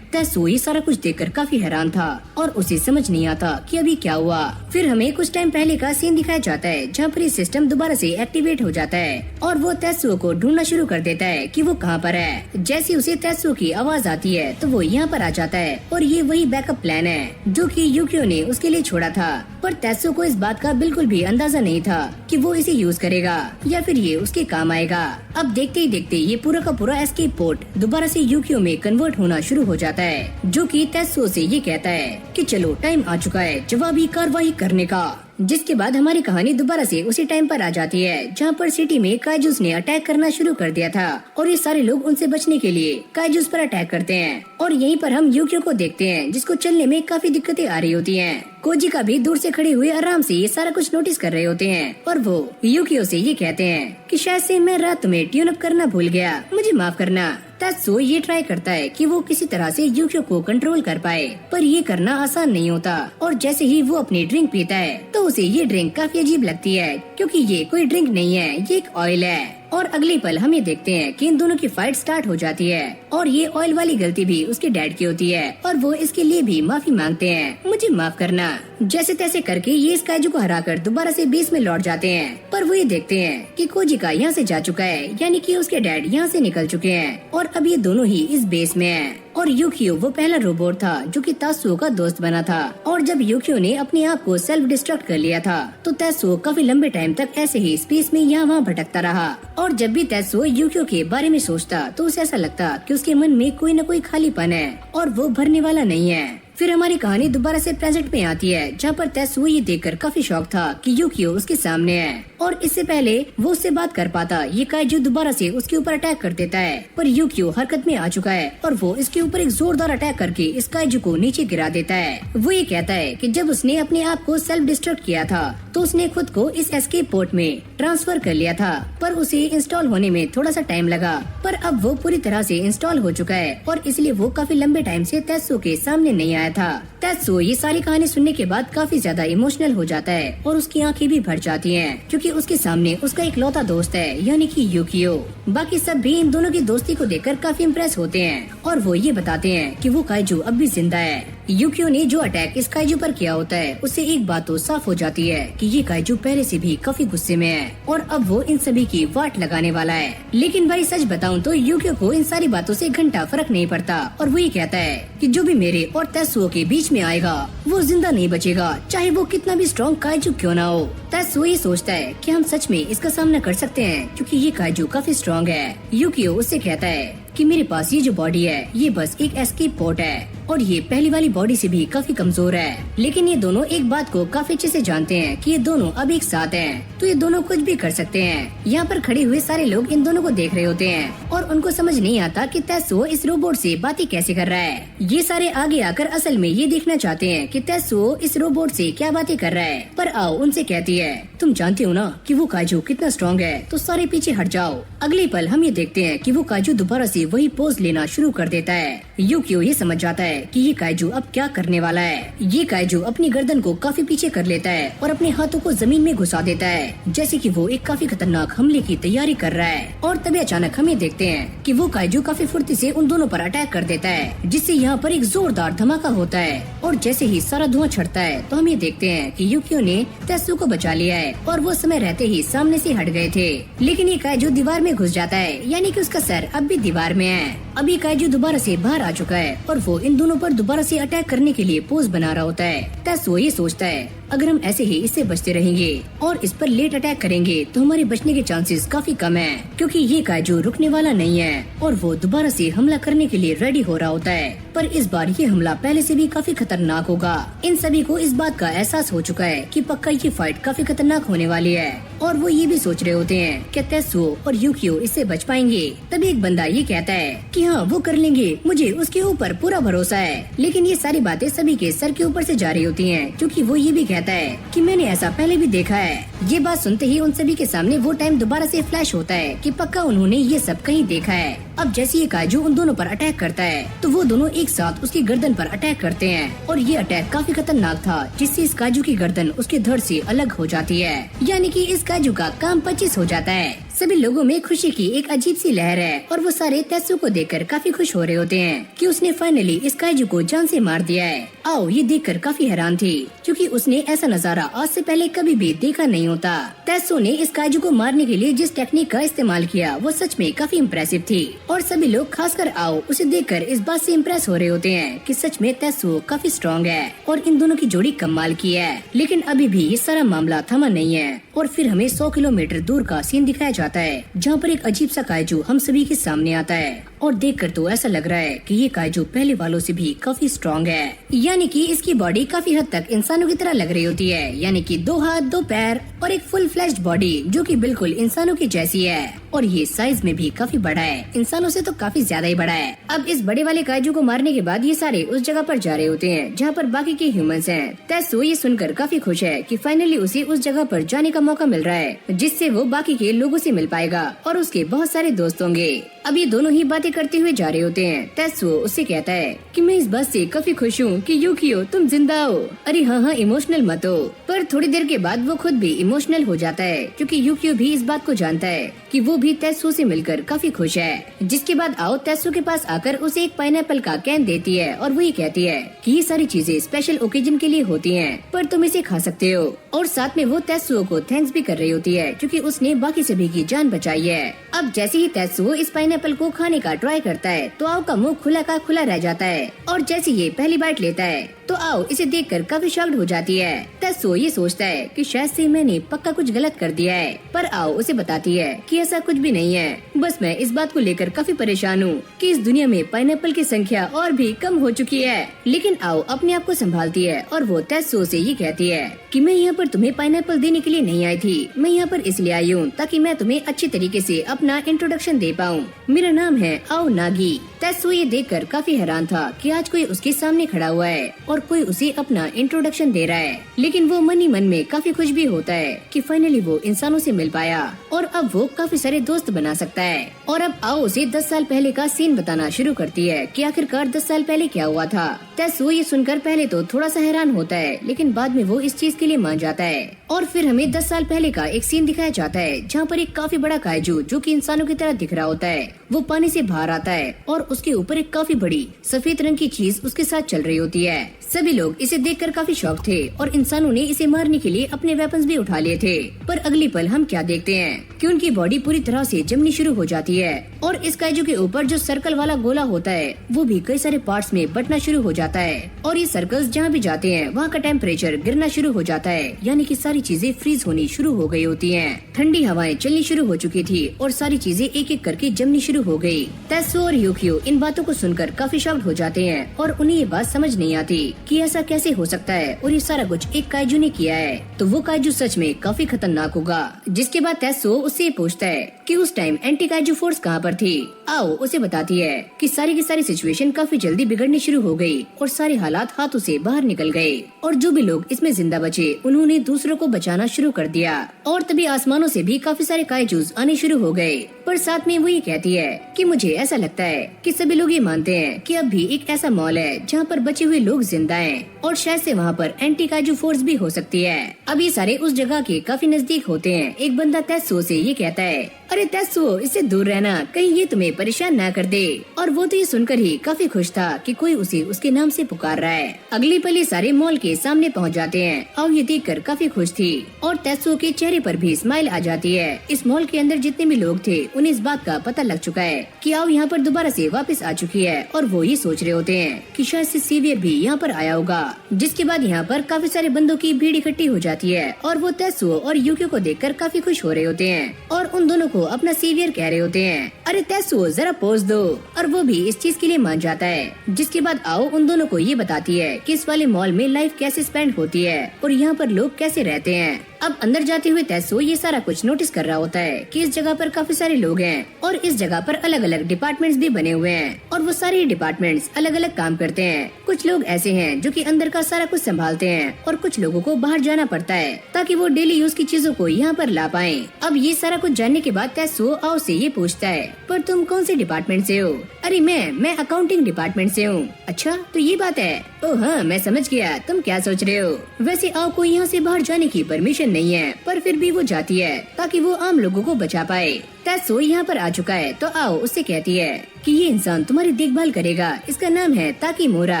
तेत्सुओ ये सारा कुछ देखकर काफी हैरान था और उसे समझ नहीं आता कि अभी क्या हुआ। फिर हमें कुछ टाइम पहले का सीन दिखाया जाता है जहाँ पर ये सिस्टम दोबारा से एक्टिवेट हो जाता है और वो तेत्सुओ को ढूंढना शुरू कर देता है कि वो कहाँ पर है। जैसे उसे तेत्सुओ की आवाज आती है तो वो यहाँ पर आ जाता है और ये वही बैकअप प्लान है जो कि यूकियो ने उसके लिए छोड़ा था पर तेत्सुओ को इस बात का बिल्कुल भी अंदाजा नहीं था कि वो इसे यूज करेगा या फिर ये उसके काम आएगा। अब देखते ही देखते ये पूरा का पूरा एस्केप पोर्ट दोबारा से यूकियो में कन्वर्ट होना शुरू हो जाता है जो कि तेत्सुओ से ये कहता है कि चलो टाइम आ चुका है जवाबी कार्रवाई करने का। जिसके बाद हमारी कहानी दोबारा से उसी टाइम पर आ जाती है जहाँ पर सिटी में काइजूस ने अटैक करना शुरू कर दिया था और ये सारे लोग उनसे बचने के लिए काइजूस पर अटैक करते हैं और यहीं पर हम यूकियो को देखते हैं जिसको चलने में काफी दिक्कतें आ रही होती हैं। कोजी का भी दूर से खड़े हुए आराम से ये सारा कुछ नोटिस कर रहे होते हैं और वो यूकियो से ये कहते हैं कि शायद से मैं रात में ट्यून अप करना भूल गया, मुझे माफ करना। तेत्सुओ ये ट्राई करता है कि वो किसी तरह से यूकियो को कंट्रोल कर पाए पर ये करना आसान नहीं होता और जैसे ही वो अपनी ड्रिंक पीता है तो उसे ये ड्रिंक काफी अजीब लगती है क्योंकि ये कोई ड्रिंक नहीं है, ये एक ऑयल है। और अगले पल हम ये देखते हैं कि इन दोनों की फाइट स्टार्ट हो जाती है और ये ऑयल वाली गलती भी उसके डैड की होती है और वो इसके लिए भी माफी मांगते हैं, मुझे माफ करना। जैसे तैसे करके ये इस काइजू को हराकर दोबारा से बेस में लौट जाते हैं पर वो ये देखते हैं कि कोजिका यहाँ से जा चुका है यानी कि उसके डैड यहाँ से निकल चुके हैं और अब ये दोनों ही इस बेस में हैं। और यूकियो वो पहला रोबोट था जो कि तेत्सुओ का दोस्त बना था और जब यूकियो ने अपने आप को सेल्फ डिस्ट्रक्ट कर लिया था तो तेत्सुओ काफी लंबे टाइम तक ऐसे ही स्पेस में यहाँ वहाँ भटकता रहा और जब भी तेत्सुओ यूकियो के बारे में सोचता तो उसे ऐसा लगता कि उसके मन में कोई न कोई खालीपन है और वो भरने वाला नहीं है। फिर हमारी कहानी दोबारा से प्रेजेंट में आती है जहाँ पर तेत्सुओ ये देखकर काफी शॉक था कि यूकियो उसके सामने है और इससे पहले वो उससे बात कर पाता ये काइजू दोबारा से उसके ऊपर अटैक कर देता है पर यूकियो हरकत में आ चुका है और वो इसके ऊपर एक जोरदार अटैक करके इस काइजू को नीचे गिरा देता है। वो ये कहता है कि जब उसने अपने आप को सेल्फ डिस्ट्रक्ट किया था तो उसने खुद को इस एस्केप पोर्ट में ट्रांसफर कर लिया था पर उसे इंस्टॉल होने में थोड़ा सा टाइम लगा पर अब वो पूरी तरह से इंस्टॉल हो चुका है और इसलिए वो काफी लंबे टाइम से तेत्सुओ के सामने नहीं आया था। तेत्सुओ ये सारी कहानी सुनने के बाद काफी ज्यादा इमोशनल हो जाता है और उसकी आंखें भी भर जाती हैं क्योंकि उसके सामने उसका इकलौता दोस्त है यानी कि यूकियो। बाकी सब भी इन दोनों की दोस्ती को देखकर काफी इम्प्रेस होते हैं और वो ये बताते हैं कि वो काइजू अब भी जिंदा है। यूकियो ने जो अटैक इस काइजू पर किया होता है उससे एक बात तो साफ हो जाती है कि ये काइजू पहले से भी काफी गुस्से में है और अब वो इन सभी की वाट लगाने वाला है। लेकिन भाई सच बताऊं तो यूकियो को इन सारी बातों से घंटा फर्क नहीं पड़ता और वो ये कहता है कि जो भी मेरे और तेत्सुओ के बीच में आएगा वो जिंदा नहीं बचेगा, चाहे वो कितना भी स्ट्रॉन्ग काइजू क्यों ना हो। तेत्सुओ ये सोचता है कि हम सच में इसका सामना कर सकते हैं क्योंकि ये काइजू काफी स्ट्रॉन्ग है। यूकियो उससे कहता है कि मेरे पास ये जो बॉडी है ये बस एक एस्केप पोर्ट है और ये पहली वाली बॉडी से भी काफी कमजोर है। लेकिन ये दोनों एक बात को काफी अच्छे से जानते हैं कि ये दोनों अब एक साथ हैं तो ये दोनों कुछ भी कर सकते हैं। यहाँ पर खड़े हुए सारे लोग इन दोनों को देख रहे होते हैं और उनको समझ नहीं आता कि तेत्सुओ इस रोबोट से बातें कैसे कर रहा है। ये सारे आगे आकर असल में ये देखना चाहते हैं कि तेत्सुओ इस रोबोट से क्या बातें कर रहा है। पर आओ उनसे कहती है तुम जानते हो ना कि वो काइजू कितना स्ट्रॉन्ग है तो सारे पीछे हट जाओ। अगले पल हम ये देखते हैं कि वो काइजू दोबारा से वही पोज लेना शुरू कर देता है। यूकियो ये समझ जाता है है कि ये काइजू अब क्या करने वाला है। ये काइजू अपनी गर्दन को काफी पीछे कर लेता है और अपने हाथों को जमीन में घुसा देता है, जैसे कि वो एक काफी खतरनाक हमले की तैयारी कर रहा है। और तभी अचानक हमें देखते हैं कि वो काइजू काफी फुर्ती से उन दोनों पर अटैक कर देता है, जिससे यहाँ पर एक जोरदार धमाका होता है। और जैसे ही सारा धुआं छड़ता है तो हम ये देखते हैं कि यूकियो ने तेत्सुओ को बचा लिया है और वो समय रहते ही सामने से हट गए थे। लेकिन ये काइजू दीवार में घुस जाता है, यानी कि उसका सर अब भी दीवार में है। अभी काइजू दोबारा से बाहर आ चुका है और वो इन दोनों पर दोबारा से अटैक करने के लिए पोज बना रहा होता है। तेत्सुओ ये सोचता है अगर हम ऐसे ही इससे बचते रहेंगे और इस पर लेट अटैक करेंगे तो हमारे बचने के चांसेस काफी कम हैं, क्योंकि ये काइजू रुकने वाला नहीं है और वो दोबारा से हमला करने के लिए रेडी हो रहा होता है। पर इस बार ये हमला पहले से भी काफी खतरनाक होगा। इन सभी को इस बात का एहसास हो चुका है कि पक्का ये फाइट काफी खतरनाक होने वाली है और वो ये भी सोच रहे होते हैं कि तेत्सुओ और यूकियो इससे बच पाएंगे। तभी एक बंदा ये कहता है कि हाँ वो कर लेंगे, मुझे उसके ऊपर पूरा भरोसा है। लेकिन ये सारी बातें सभी के सर के ऊपर से जा रही होती हैं, क्योंकि वो ये भी कहता है कि मैंने ऐसा पहले भी देखा है। ये बात सुनते ही उन सभी के सामने वो टाइम दोबारा से फ्लैश होता है कि पक्का उन्होंने ये सब कहीं देखा है। अब जैसे ये काइजू उन दोनों पर अटैक करता है तो वो दोनों एक साथ उसकी गर्दन पर अटैक करते हैं और ये अटैक काफी खतरनाक था, जिससे इस काइजू की गर्दन उसके धड़ से अलग हो जाती है, यानी कि इस काइजू का काम 25 हो जाता है। सभी लोगों में खुशी की एक अजीब सी लहर है और वो सारे तेत्सुओ को देखकर काफी खुश हो रहे होते हैं कि उसने फाइनली इस काइजू को जान से मार दिया है। आओ ये देखकर काफी हैरान थी, क्योंकि उसने ऐसा नजारा आज से पहले कभी भी देखा नहीं होता। तेत्सुओ ने इस काइजू को मारने के लिए जिस टेक्निक का इस्तेमाल किया वो सच में काफी इम्प्रेसिव थी और सभी लोग खासकर आओ उसे देखकर इस बात से इम्प्रेस हो रहे होते हैं कि सच में तेत्सुओ काफी स्ट्रॉन्ग है और इन दोनों की जोड़ी कमाल की है। लेकिन अभी भी ये सारा मामला थमा नहीं है और फिर हमें 100 किलोमीटर दूर का सीन दिखाया जाता है, जहाँ पर एक अजीब सा काइजू हम सभी के सामने आता है और देखकर तो ऐसा लग रहा है कि ये काइजू पहले वालों से भी काफी स्ट्रॉन्ग है, यानी कि इसकी बॉडी काफी हद तक इंसानों की तरह लग रही होती है, यानी कि 2 हाथ 2 पैर और एक फुल फ्लैश्ड बॉडी जो कि बिल्कुल इंसानों की जैसी है और ये साइज में भी काफी बड़ा है, इंसानों से तो काफी ज्यादा ही बड़ा है। अब इस बड़े वाले काइजू को मारने के बाद ये सारे उस जगह पर जा रहे होते हैं जहाँ पर बाकी के ह्यूमंस हैं। तेत्सुओ ये सुनकर काफी खुश है कि फाइनली उसे उस जगह पर जाने का मौका मिल रहा है, जिससे वो बाकी के लोगों से मिल पाएगा और उसके बहुत सारे दोस्त होंगे। अब ये दोनों ही बातें करते हुए जा रहे होते हैं। तेत्सुओ उससे कहता है कि मैं इस बात से काफी खुश हूँ कि यूकियो तुम जिंदा हो। अरे हाँ इमोशनल मत हो। पर थोड़ी देर के बाद वो खुद भी इमोशनल हो जाता है, क्योंकि यूकियो भी इस बात को जानता है कि वो भी तेत्सुओ से मिलकर काफी खुश है। जिसके बाद आओ तेत्सुओ के पास आकर उसे एक पाइनएप्पल का कैन देती है और वो ये कहती है कि ये सारी चीजें स्पेशल ओकेजन के लिए होती हैं, पर तुम इसे खा सकते हो। और साथ में वो तेत्सुओ को थैंक्स भी कर रही होती है, क्योंकि उसने बाकी सभी की जान बचाई है। अब जैसे ही तेत्सुओ इस पाइनएप्पल को खाने का ट्राई करता है तो आओ का मुंह खुला का खुला रह जाता है और जैसे ये पहली बाइट लेता है तो आओ इसे देखकर काफी शॉक्ड हो जाती है। तेत्सुओ ये सोचता है कि शायद से मैंने पक्का कुछ गलत कर दिया है, पर आओ उसे बताती है कि ऐसा कुछ भी नहीं है, बस मैं इस बात को लेकर काफी परेशान हूँ कि इस दुनिया में पाइनएप्पल की संख्या और भी कम हो चुकी है। लेकिन आओ अपने आप को संभालती है और वो तेत्सुओ से ये कहती है कि मैं यहाँ पर तुम्हें पाइनएप्पल देने के लिए नहीं आई थी, मैं यहाँ पर इसलिए आई हूँ ताकि मैं तुम्हें अच्छी तरीके से अपना इंट्रोडक्शन दे पाऊँ। मेरा नाम है आओ नागी। तेत्सुओ ये देखकर काफी हैरान था कि आज कोई उसके सामने खड़ा हुआ है और कोई उसे अपना इंट्रोडक्शन दे रहा है। लेकिन वो मन ही मन में काफी खुश भी होता है कि फाइनली वो इंसानों से मिल पाया और अब वो काफी सारे दोस्त बना सकता है। और अब आओ उसे 10 साल पहले का सीन बताना शुरू करती है कि आखिरकार 10 साल पहले क्या हुआ था। तेत्सुओ ये सुनकर पहले तो थोड़ा सा हैरान होता है, लेकिन बाद में वो इस चीज के लिए मान जाता है। और फिर हमें 10 साल पहले का एक सीन दिखाया जाता है जहाँ पर एक काफी बड़ा काइजू जो कि इंसानों की तरह दिख रहा होता है वो पानी से बाहर आता है और उसके ऊपर एक काफी बड़ी सफेद रंग की चीज उसके साथ चल रही होती है। सभी लोग इसे देखकर काफी शॉक थे और इंसानों ने इसे मारने के लिए अपने वेपन्स भी उठा लिए थे। पर अगली पल हम क्या देखते हैं कि उनकी बॉडी पूरी तरह से जमनी शुरू हो जाती है और इस काइजू के ऊपर जो सर्कल वाला गोला होता है वो भी कई सारे पार्ट्स में बंटना शुरू हो जाता है और ये सर्कल्स जहाँ भी जाते हैं वहाँ का टेम्परेचर गिरना शुरू हो जाता है, यानी कि सारी चीजें फ्रीज होनी शुरू हो गई होती हैं। ठंडी हवाएं चलनी शुरू हो चुकी थी और सारी चीजें एक एक करके जमनी शुरू हो गई। तेत्सुओ और यूकियो इन बातों को सुनकर काफी शॉक्ड हो जाते हैं और उन्हें ये बात समझ नहीं आती कि ऐसा कैसे हो सकता है और ये सारा कुछ एक काइजू ने किया है, तो वो काइजू सच में काफी खतरनाक होगा। जिसके बाद तेत्सुओ उससे पूछता है कि उस टाइम एंटी काइजू फोर्स कहाँ पर थी। आओ उसे बताती है कि सारी की सारी सिचुएशन काफी जल्दी बिगड़नी शुरू हो गई और सारे हालात हाथों से बाहर निकल गए और जो भी लोग इसमें जिंदा बचे उन्होंने दूसरों को बचाना शुरू कर दिया और तभी आसमानों से भी काफी सारे काइजूस आने शुरू हो गए। पर साथ में वो ये कहती है कि मुझे ऐसा लगता है कि सभी लोग ये मानते हैं कि अब भी एक ऐसा मॉल है जहाँ पर बचे हुए लोग जिंदा हैं और शायद से वहाँ पर एंटी काइजू फोर्स भी हो सकती है। अब ये सारे उस जगह के काफी नजदीक होते हैं। एक बंदा तेत्सुओ से ये कहता है, अरे तेत्सुओ इससे दूर रहना, कहीं ये तुम्हें परेशान ना कर दे। और वो तो ये सुनकर ही काफी खुश था कि कोई उसे उसके नाम से पुकार रहा है। अगली पल ये सारे मॉल के सामने पहुंच जाते हैं और ये देखकर काफी खुश थी और तेत्सुओ के चेहरे पर भी स्माइल आ जाती है। इस मॉल के अंदर जितने भी लोग थे उन्हें इस बात का पता लग चुका है कि आओ यहाँ पर दोबारा से वापस आ चुकी है और वो ये सोच रहे होते हैं कि शायद से सीवियर भी यहाँ पर आया होगा। जिसके बाद यहाँ पर काफी सारे बंदों की भीड़ इकट्ठी हो जाती है और वो तेत्सुओ और यूकियो को देखकर काफी खुश हो रहे होते हैं और उन दोनों को अपना सीवियर कह रहे होते हैं। अरे तेत्सुओ जरा पोज दो, और वो भी इस चीज के लिए मान जाता है। जिसके बाद आओ उन दोनों को ये बताती है कि इस वाले मॉल में लाइफ कैसे स्पेंड होती है और यहाँ पर लोग कैसे रहते हैं। अब अंदर जाते हुए तेत्सुओ ये सारा कुछ नोटिस कर रहा होता है कि इस जगह पर काफी सारे लोग हैं और इस जगह पर अलग अलग डिपार्टमेंट्स भी बने हुए हैं और वो सारे डिपार्टमेंट्स अलग अलग काम करते हैं। कुछ लोग ऐसे हैं जो कि अंदर का सारा कुछ संभालते हैं और कुछ लोगों को बाहर जाना पड़ता है ताकि वो डेली यूज की चीजों को यहाँ पर ला पाए। अब ये सारा कुछ जानने के बाद तेत्सुओ आओ से ये पूछता है, पर तुम कौन से डिपार्टमेंट से हो? अरे मैं अकाउंटिंग डिपार्टमेंट से हूँ। अच्छा तो ये बात है। ओह हाँ मैं समझ गया तुम क्या सोच रहे हो। वैसे आओ को यहाँ से बाहर जाने की परमिशन नहीं है पर फिर भी वो जाती है ताकि वो आम लोगों को बचा पाए। तेत्सुओ यहाँ पर आ चुका है तो आओ उससे कहती है कि ये इंसान तुम्हारी देखभाल करेगा, इसका नाम है ताकीमुरा।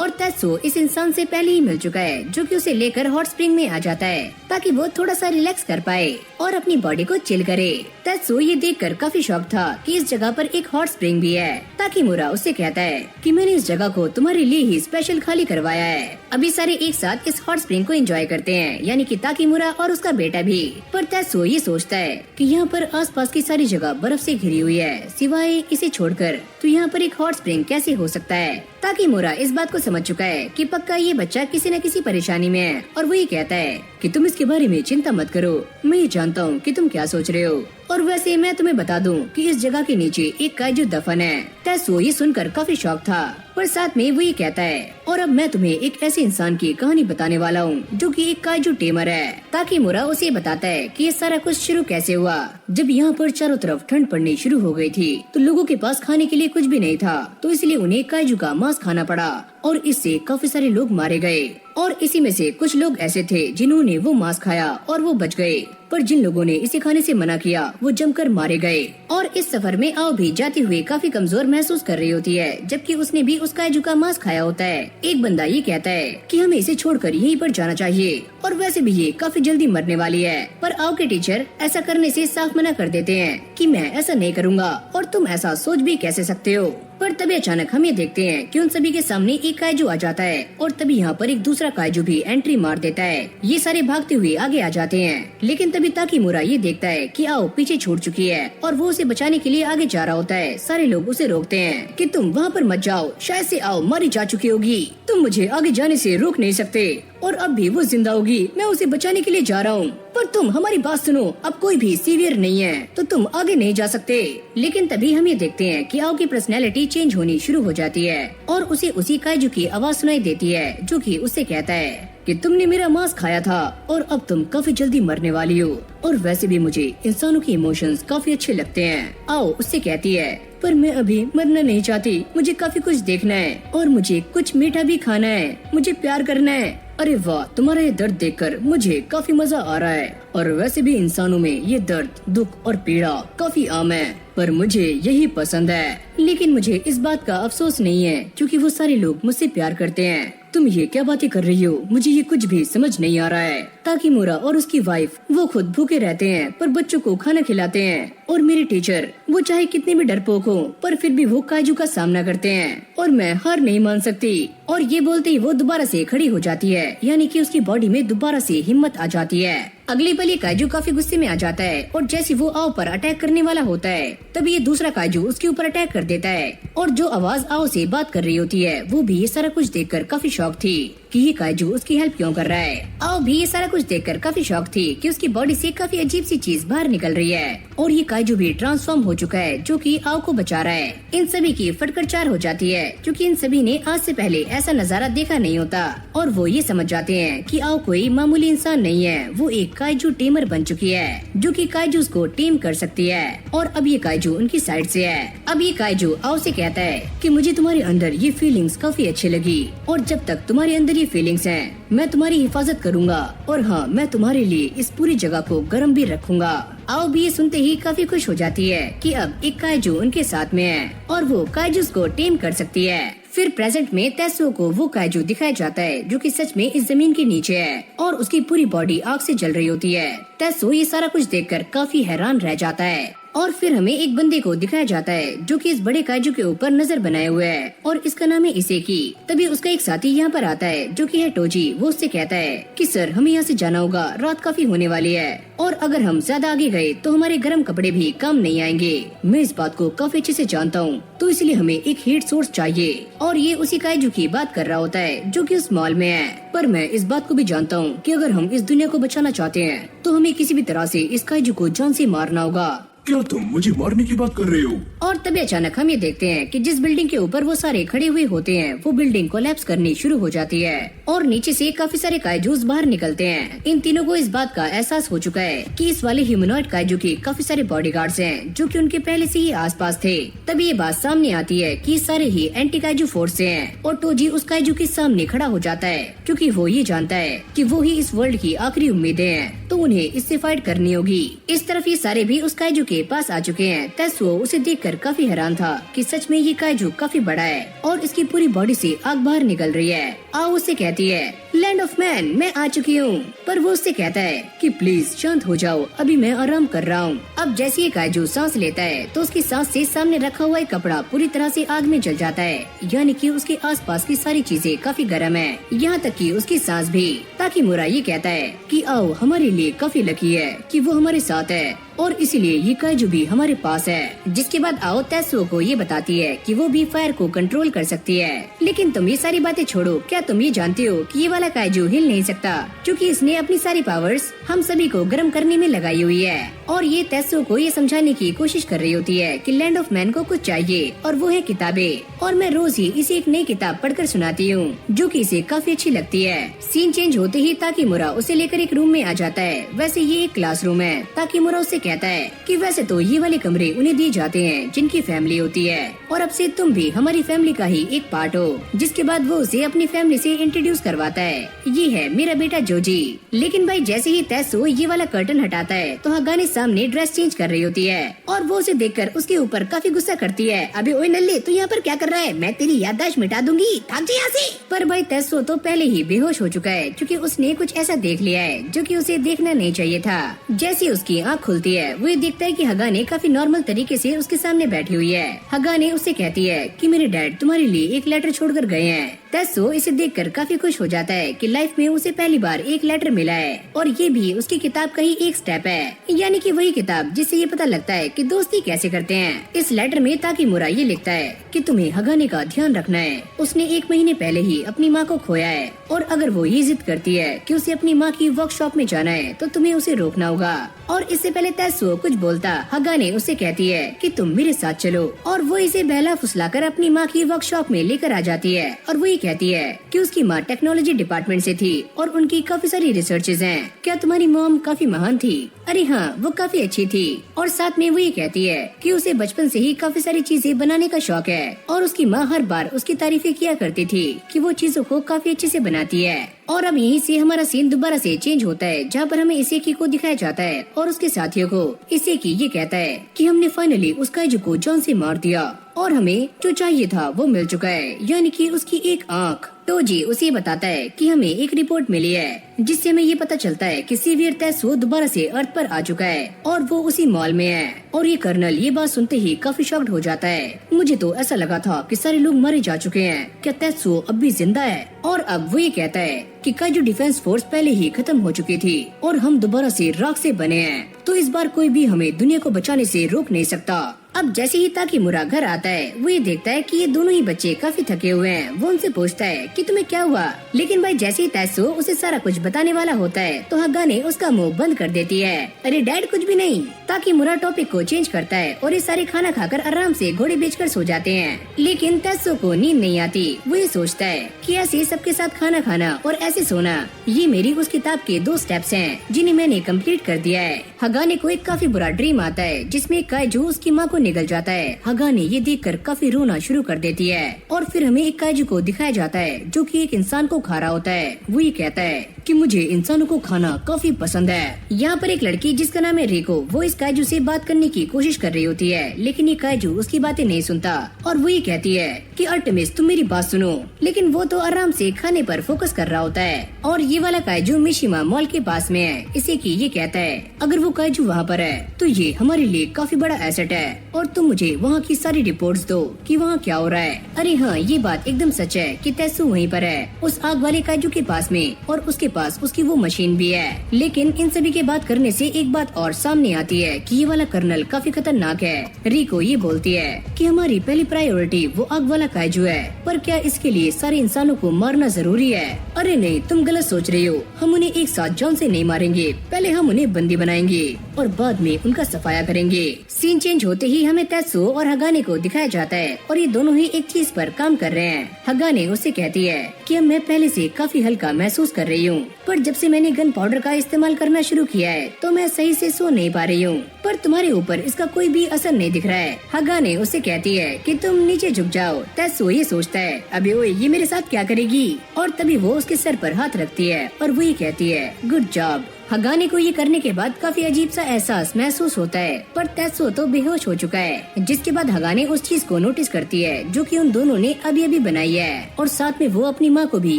और तेत्सुओ इस इंसान से पहले ही मिल चुका है जो कि उसे लेकर हॉट स्प्रिंग में आ जाता है ताकि वो थोड़ा सा रिलैक्स कर पाए और अपनी बॉडी को चिल करे। तेत्सुओ ये देखकर काफी शॉक था कि इस जगह पर एक हॉट स्प्रिंग भी है। ताकीमुरा उससे कहता है कि मैंने इस जगह को तुम्हारे लिए ही स्पेशल खाली करवाया है। अभी सारे एक साथ इस हॉट स्प्रिंग को एंजॉय करते हैं, यानी कि ताकीमुरा और उसका बेटा भी। पर तेत्सुओ ये सोचता है कि यहाँ पर आसपास की सारी जगह बर्फ से घिरी हुई है सिवाय इसे छोड़कर, तो यहाँ पर एक हॉट स्प्रिंग कैसे हो सकता है। ताकीमुरा इस बात को समझ चुका है कि पक्का ये बच्चा किसी न किसी परेशानी में है और वो ये कहता है कि तुम इसके बारे में चिंता मत करो, मैं ये जानता हूँ कि तुम क्या सोच रहे हो। और वैसे मैं तुम्हें बता दूं कि इस जगह के नीचे एक काइजू दफन है। तेत्सुओ ये सुनकर काफी शॉक था पर साथ में वो ये कहता है, और अब मैं तुम्हें एक ऐसे इंसान की कहानी बताने वाला हूँ जो कि एक काइजू टेमर है। ताकीमुरा उसे बताता है कि ये सारा कुछ शुरू कैसे हुआ। जब यहाँ पर चारों तरफ ठंड पड़नी शुरू हो गई थी तो लोगों के पास खाने के लिए कुछ भी नहीं था, तो इसलिए उन्हें काइजू का मांस खाना पड़ा और इससे काफी सारे लोग मारे गए। और इसी में से कुछ लोग ऐसे थे जिन्होंने वो मांस खाया और वो बच गए, पर जिन लोगों ने इसे खाने से मना किया वो जमकर मारे गए। और इस सफर में आओ भी जाते हुए काफी कमजोर महसूस कर रही होती है, जबकि उसने भी उस काइजू का मांस खाया होता है। एक बंदा ये कहता है कि हमें इसे छोड़कर यहीं पर जाना चाहिए और वैसे भी ये काफी जल्दी मरने वाली है। पर आओ के टीचर ऐसा करने से साफ मना कर देते हैं कि मैं ऐसा नहीं करूँगा और तुम ऐसा सोच भी कैसे सकते हो। पर तभी अचानक हम ये देखते हैं कि उन सभी के सामने एक काइजू आ जाता है और तभी यहाँ पर एक दूसरा काइजू भी एंट्री मार देता है। ये सारे भागते हुए आगे आ जाते हैं, लेकिन तभी ताकीमुरा ये देखता है कि आओ पीछे छूट चुकी है और वो उसे बचाने के लिए आगे जा रहा होता है। सारे लोग उसे रोकते हैं कि तुम वहाँ पर मत जाओ, शायद से आओ मारी जा चुकी होगी, तुम मुझे आगे जाने से रोक नहीं सकते और अब भी वो जिंदा होगी, मैं उसे बचाने के लिए जा रहा हूँ। पर तुम हमारी बात सुनो, अब कोई भी सीवियर नहीं है तो तुम आगे नहीं जा सकते। लेकिन तभी हम ये देखते हैं कि आओ की पर्सनैलिटी चेंज होनी शुरू हो जाती है और उसे उसी काइजू की आवाज सुनाई देती है जो कि उससे कहता है कि तुमने मेरा मांस खाया था और अब तुम काफी जल्दी मरने वाली हो, और वैसे भी मुझे इंसानों के इमोशंस काफी अच्छे लगते हैं। आओ उससे कहती है, पर मैं अभी मरना नहीं चाहती, मुझे काफी कुछ देखना है और मुझे कुछ मीठा भी खाना है, मुझे प्यार करना है। अरे वाह, तुम्हारा ये दर्द देखकर मुझे काफी मजा आ रहा है और वैसे भी इंसानों में ये दर्द, दुख और पीड़ा काफी आम है, पर मुझे यही पसंद है। लेकिन मुझे इस बात का अफसोस नहीं है क्योंकि वो सारे लोग मुझसे प्यार करते हैं। तुम ये क्या बातें कर रही हो, मुझे ये कुछ भी समझ नहीं आ रहा है। ताकीमुरा और उसकी वाइफ वो खुद भूखे रहते हैं पर बच्चों को खाना खिलाते हैं, और मेरे टीचर वो चाहे कितने भी डरपोक हो पर फिर भी वो काइजू का सामना करते हैं और मैं हार नहीं मान सकती। और ये बोलते ही वो दोबारा से खड़ी हो जाती है, यानी कि उसकी बॉडी में दोबारा से हिम्मत आ जाती है। अगली पल ये काइजू काफी गुस्से में आ जाता है और जैसे वो आओ पर अटैक करने वाला होता है तभी ये दूसरा काइजू उसके ऊपर अटैक कर देता है और जो आवाज आओ से बात कर रही होती है वो भी ये सारा कुछ देखकर काफी शॉक थी कि ये काइजू उसकी हेल्प क्यों कर रहा है। आओ भी ये सारा कुछ देखकर काफी शॉक थी कि उसकी बॉडी से काफी अजीब सी चीज बाहर निकल रही है और ये काइजू भी ट्रांसफॉर्म हो चुका है जो कि आओ को बचा रहा है। इन सभी की फटकर चार हो जाती है क्योंकि इन सभी ने आज से पहले ऐसा नजारा देखा नहीं होता और वो ये समझ जाते हैं कि आओ कोई मामूली इंसान नहीं है, वो एक काइजू टेमर बन चुकी है जो कि काइजूस को टेम कर सकती है और अब ये काइजू उनकी साइड से है। अब ये काइजू आओ से कहता है कि मुझे तुम्हारे अंदर ये फीलिंग्स काफी अच्छी लगी और जब तक तुम्हारे अंदर ये फीलिंग्स हैं मैं तुम्हारी हिफाजत करूंगा और हाँ मैं तुम्हारे लिए इस पूरी जगह को गर्म भी रखूंगा। आओ भी ये सुनते ही काफी खुश हो जाती है कि अब एक काइजू उनके साथ में है और वो काइजूस को टेम कर सकती है। फिर प्रेजेंट में तेत्सुओ को वो काइजू दिखाया जाता है जो कि सच में इस जमीन के नीचे है और उसकी पूरी बॉडी आग से जल रही होती है। तेत्सुओ ये सारा कुछ देखकर काफी हैरान रह जाता है और फिर हमें एक बंदे को दिखाया जाता है जो कि इस बड़े काइजू के ऊपर नजर बनाए हुए है और इसका नाम है इसेकी। तभी उसका एक साथी यहाँ पर आता है जो कि है टोजी। वो उससे कहता है कि सर हमें यहाँ से जाना होगा, रात काफी होने वाली है और अगर हम ज्यादा आगे गए तो हमारे गर्म कपड़े भी काम नहीं आएंगे। मैं इस बात को काफी अच्छे से जानता हूँ तो इसलिए हमें एक हीट सोर्स चाहिए और ये उसी काइजू की बात कर रहा होता है जो कि उस मॉल में है। पर मैं इस बात को भी जानता हूँ कि अगर हम इस दुनिया को बचाना चाहते हैं तो हमें किसी भी तरह से इस काइजू को जान से मारना होगा। क्या तुम मुझे मारने की बात कर रहे हो? और तभी अचानक हम ये देखते हैं कि जिस बिल्डिंग के ऊपर वो सारे खड़े हुए होते हैं वो बिल्डिंग कोलैप्स करनी शुरू हो जाती है और नीचे से काफी सारे काइजूस बाहर निकलते हैं। इन तीनों को इस बात का एहसास हो चुका है कि इस वाले ह्यूमनॉइड काइजू के काफी सारे बॉडीगार्ड्स हैं जो कि उनके पहले से ही आसपास थे। तभी ये बात सामने आती है कि सारे ही एंटी काइजू फोर्स से हैं और टोजी उस काइजू के सामने खड़ा हो जाता है क्योंकि वो ये जानता है कि वो ही इस वर्ल्ड की आखिरी उम्मीदें हैं तो उन्हें इससे फाइट करनी होगी। इस तरफ ये सारे भी उस काइजू के पास आ चुके हैं। तेत्सुओ उसे देखकर काफी हैरान था कि सच में ये काइजू काफी बड़ा है और इसकी पूरी बॉडी से आग बाहर निकल रही है। आओ उससे कहती है लैंड ऑफ मैन मैं आ चुकी हूँ, पर वो उससे कहता है कि प्लीज शांत हो जाओ, अभी मैं आराम कर रहा हूँ। अब जैसे ये काइजू सांस लेता है तो उसकी सांस से सामने रखा हुआ एक कपड़ा पूरी तरह से आग में जल जाता है, यानी कि उसके आसपास की सारी चीजें काफी गर्म है, यहाँ तक कि उसकी सांस भी। ताकीमुरा ये कहता है कि आओ हमारे लिए काफी लकी है कि वो हमारे साथ है और इसीलिए ये काइजू भी हमारे पास है। जिसके बाद आओ तेत्सुओ को ये बताती है कि वो भी फायर को कंट्रोल कर सकती है। लेकिन तुम ये सारी बातें छोड़ो, क्या तुम ये जानते हो कि ये वाला काइजू हिल नहीं सकता क्योंकि इसने अपनी सारी पावर्स हम सभी को गर्म करने में लगाई हुई है। और ये तेत्सुओ को ये समझाने की कोशिश कर रही होती है कि लैंड ऑफ मैन को कुछ चाहिए और वो है किताबें और मैं रोज ही इसे एक नई किताब पढ़कर सुनाती हूँ जो कि इसे काफी अच्छी लगती है। सीन चेंज होते ही ताकीमुरा उसे लेकर एक रूम में आ जाता है। वैसे ये एक क्लासरूम है। ताकीमुरा उसे कहता है कि वैसे तो ये वाले कमरे उन्हें दिए जाते हैं जिनकी फैमिली होती है और अब से तुम भी हमारी फैमिली का ही एक पार्ट हो। जिसके बाद वो उसे अपनी फैमिली से इंट्रोड्यूस करवाता है, ये है मेरा बेटा जोजी। लेकिन भाई जैसे ही तेत्सुओ ये वाला कर्टन हटाता है तो हगाने सामने ड्रेस चेंज कर रही होती है और वो उसे देखकर उसके ऊपर काफी गुस्सा करती है। अबे ओए नल्ले तू यहाँ पर क्या कर रहा है, मैं तेरी याददाश्त मिटा दूंगी, भाग जा यहाँ से। पर भाई तेत्सुओ तो पहले ही बेहोश हो चुका है क्योंकि उसने कुछ ऐसा देख लिया है जो कि उसे देखना नहीं चाहिए था। जैसे उसकी आँख खुलती है वो देखता है कि हगाने काफी नॉर्मल तरीके से उसके सामने बैठी हुई है। हगाने उससे कहती है कि मेरे डैड तुम्हारे लिए एक लेटर छोड़कर गए हैं। तेत्सुओ इसे देखकर काफी खुश हो जाता है कि लाइफ में उसे पहली बार एक लेटर मिला है और ये भी उसकी किताब का ही एक स्टेप है, यानी कि वही किताब जिससे ये पता लगता है कि दोस्ती कैसे करते हैं। इस लेटर में ताकीमुरा ये लिखता है कि तुम्हें हगाने का ध्यान रखना है, उसने 1 महीने पहले ही अपनी माँ को खोया है और अगर वो ये जिद करती है कि उसे अपनी माँ की वर्कशॉप में जाना है तो तुम्हें उसे रोकना होगा। और इससे पहले तेत्सुओ कुछ बोलता हगाने उसे कहती है कि तुम मेरे साथ चलो और वो इसे बहला फुसलाकर अपनी माँ की वर्कशॉप में लेकर आ जाती है और वो ये कहती है कि उसकी माँ टेक्नोलॉजी डिपार्टमेंट से थी और उनकी काफी सारी रिसर्चेज हैं। क्या तुम्हारी मॉम काफी महान थी? अरे हाँ वो काफी अच्छी थी। और साथ में वो ये कहती है कि उसे बचपन से ही काफी सारी चीजें बनाने का शौक है और उसकी माँ हर बार उसकी तारीफें किया करती थी कि वो चीजों को काफी अच्छे से बनाती है। और अब यहीं से हमारा सीन दोबारा से चेंज होता है जहाँ पर हमें इसेकी को दिखाया जाता है और उसके साथियों को। इसेकी ये कहता है कि हमने फाइनली उस काइजू को जान से मार दिया और हमें जो चाहिए था वो मिल चुका है, यानी कि उसकी एक आँख। टोजी उसे बताता है कि हमें एक रिपोर्ट मिली है जिससे हमें ये पता चलता है कि सीवियर तेत्सुओ दोबारा से अर्थ पर आ चुका है और वो उसी मॉल में है। और ये कर्नल ये बात सुनते ही काफी शॉक्ड हो जाता है। मुझे तो ऐसा लगा था कि सारे लोग मारे जा चुके हैं, क्या तेत्सुओ अब भी जिंदा है? और अब वो ये कहता है कि काइजू डिफेंस फोर्स पहले ही खत्म हो चुकी थी और हम दोबारा से राख से बने हैं, तो इस बार कोई भी हमें दुनिया को बचाने से रोक नहीं सकता। अब जैसे ही ताकीमुरा घर आता है वो ये देखता है कि ये दोनों ही बच्चे काफी थके हुए हैं। वो उनसे पूछता है कि तुम्हें क्या हुआ, लेकिन भाई जैसे ही तैसो उसे सारा कुछ बताने वाला होता है तो हगाने उसका मुंह बंद कर देती है। अरे डैड कुछ भी नहीं। ताकीमुरा टॉपिक को चेंज करता है और ये सारे खाना खाकर आराम से घोड़े बेचकर सो जाते हैं। लेकिन तैसो को नींद नहीं आती। वो ये सोचता है कि ऐसे सबके साथ खाना खाना और ऐसे सोना, ये मेरी उस किताब के 2 स्टेप्स हैं जिन्हें मैंने कंप्लीट कर दिया है। हगाने को एक काफी बुरा ड्रीम आता है जिसमें काइजू उसकी माँ को निगल जाता है। हगाने ये देखकर काफी रोना शुरू कर देती है और फिर हमें एक काइजू को दिखाया जाता है जो कि एक इंसान को खा रहा होता है। वो ये कहता है कि मुझे इंसानों को खाना काफी पसंद है। यहाँ पर एक लड़की जिसका नाम है रिको, वो इस काइजू से बात करने की कोशिश कर रही होती है, लेकिन ये काइजू उसकी बातें नहीं सुनता और वो ये कहती है कि अर्टेमिस तुम मेरी बात सुनो, लेकिन वो तो आराम से खाने पर फोकस कर रहा होता है। और ये वाला काइजू मिशिमा मॉल के पास में है। इसे की ये कहता है अगर वो काइजू वहाँ पर है तो ये हमारे लिए काफी बड़ा एसेट है और तुम मुझे वहाँ की सारी रिपोर्ट्स दो कि वहाँ क्या हो रहा है। अरे हाँ, ये बात एकदम सच है कि तैसू वहीं पर है उस आग वाले काइजू के पास में और उसके पास उसकी वो मशीन भी है। लेकिन इन सभी के बात करने से एक बात और सामने आती है कि ये वाला कर्नल काफी खतरनाक है। रिको ये बोलती है कि हमारी पहली प्रायोरिटी वो आग वाला काइजू है, पर क्या इसके लिए सारे इंसानों को मारना जरूरी है? अरे नहीं, तुम गलत सोच रही हो। हम उन्हें एक साथ जान से नहीं मारेंगे, पहले हम उन्हें बंदी बनाएंगे और बाद में उनका सफाया करेंगे। सीन चेंज होते ही हमें तैसो और हगाने को दिखाया जाता है और ये दोनों ही एक चीज पर काम कर रहे हैं। हगाने उससे कहती है कि अब मैं पहले से काफी हल्का महसूस कर रही हूँ, पर जब से मैंने गन पाउडर का इस्तेमाल करना शुरू किया है तो मैं सही से सो नहीं पा रही हूँ, पर तुम्हारे ऊपर इसका कोई भी असर नहीं दिख रहा है। हगाने उससे कहती है कि तुम नीचे झुक जाओ। तैसो ये सोचता है अबे ओए ये मेरे साथ क्या करेगी, और तभी वो उसके सर पर हाथ रखती है और वो ये कहती है गुड जॉब। हगाने को ये करने के बाद काफी अजीब सा एहसास महसूस होता है, पर तैसो तो बेहोश हो चुका है। जिसके बाद हगाने उस चीज को नोटिस करती है जो कि उन दोनों ने अभी अभी बनाई है और साथ में वो अपनी माँ को भी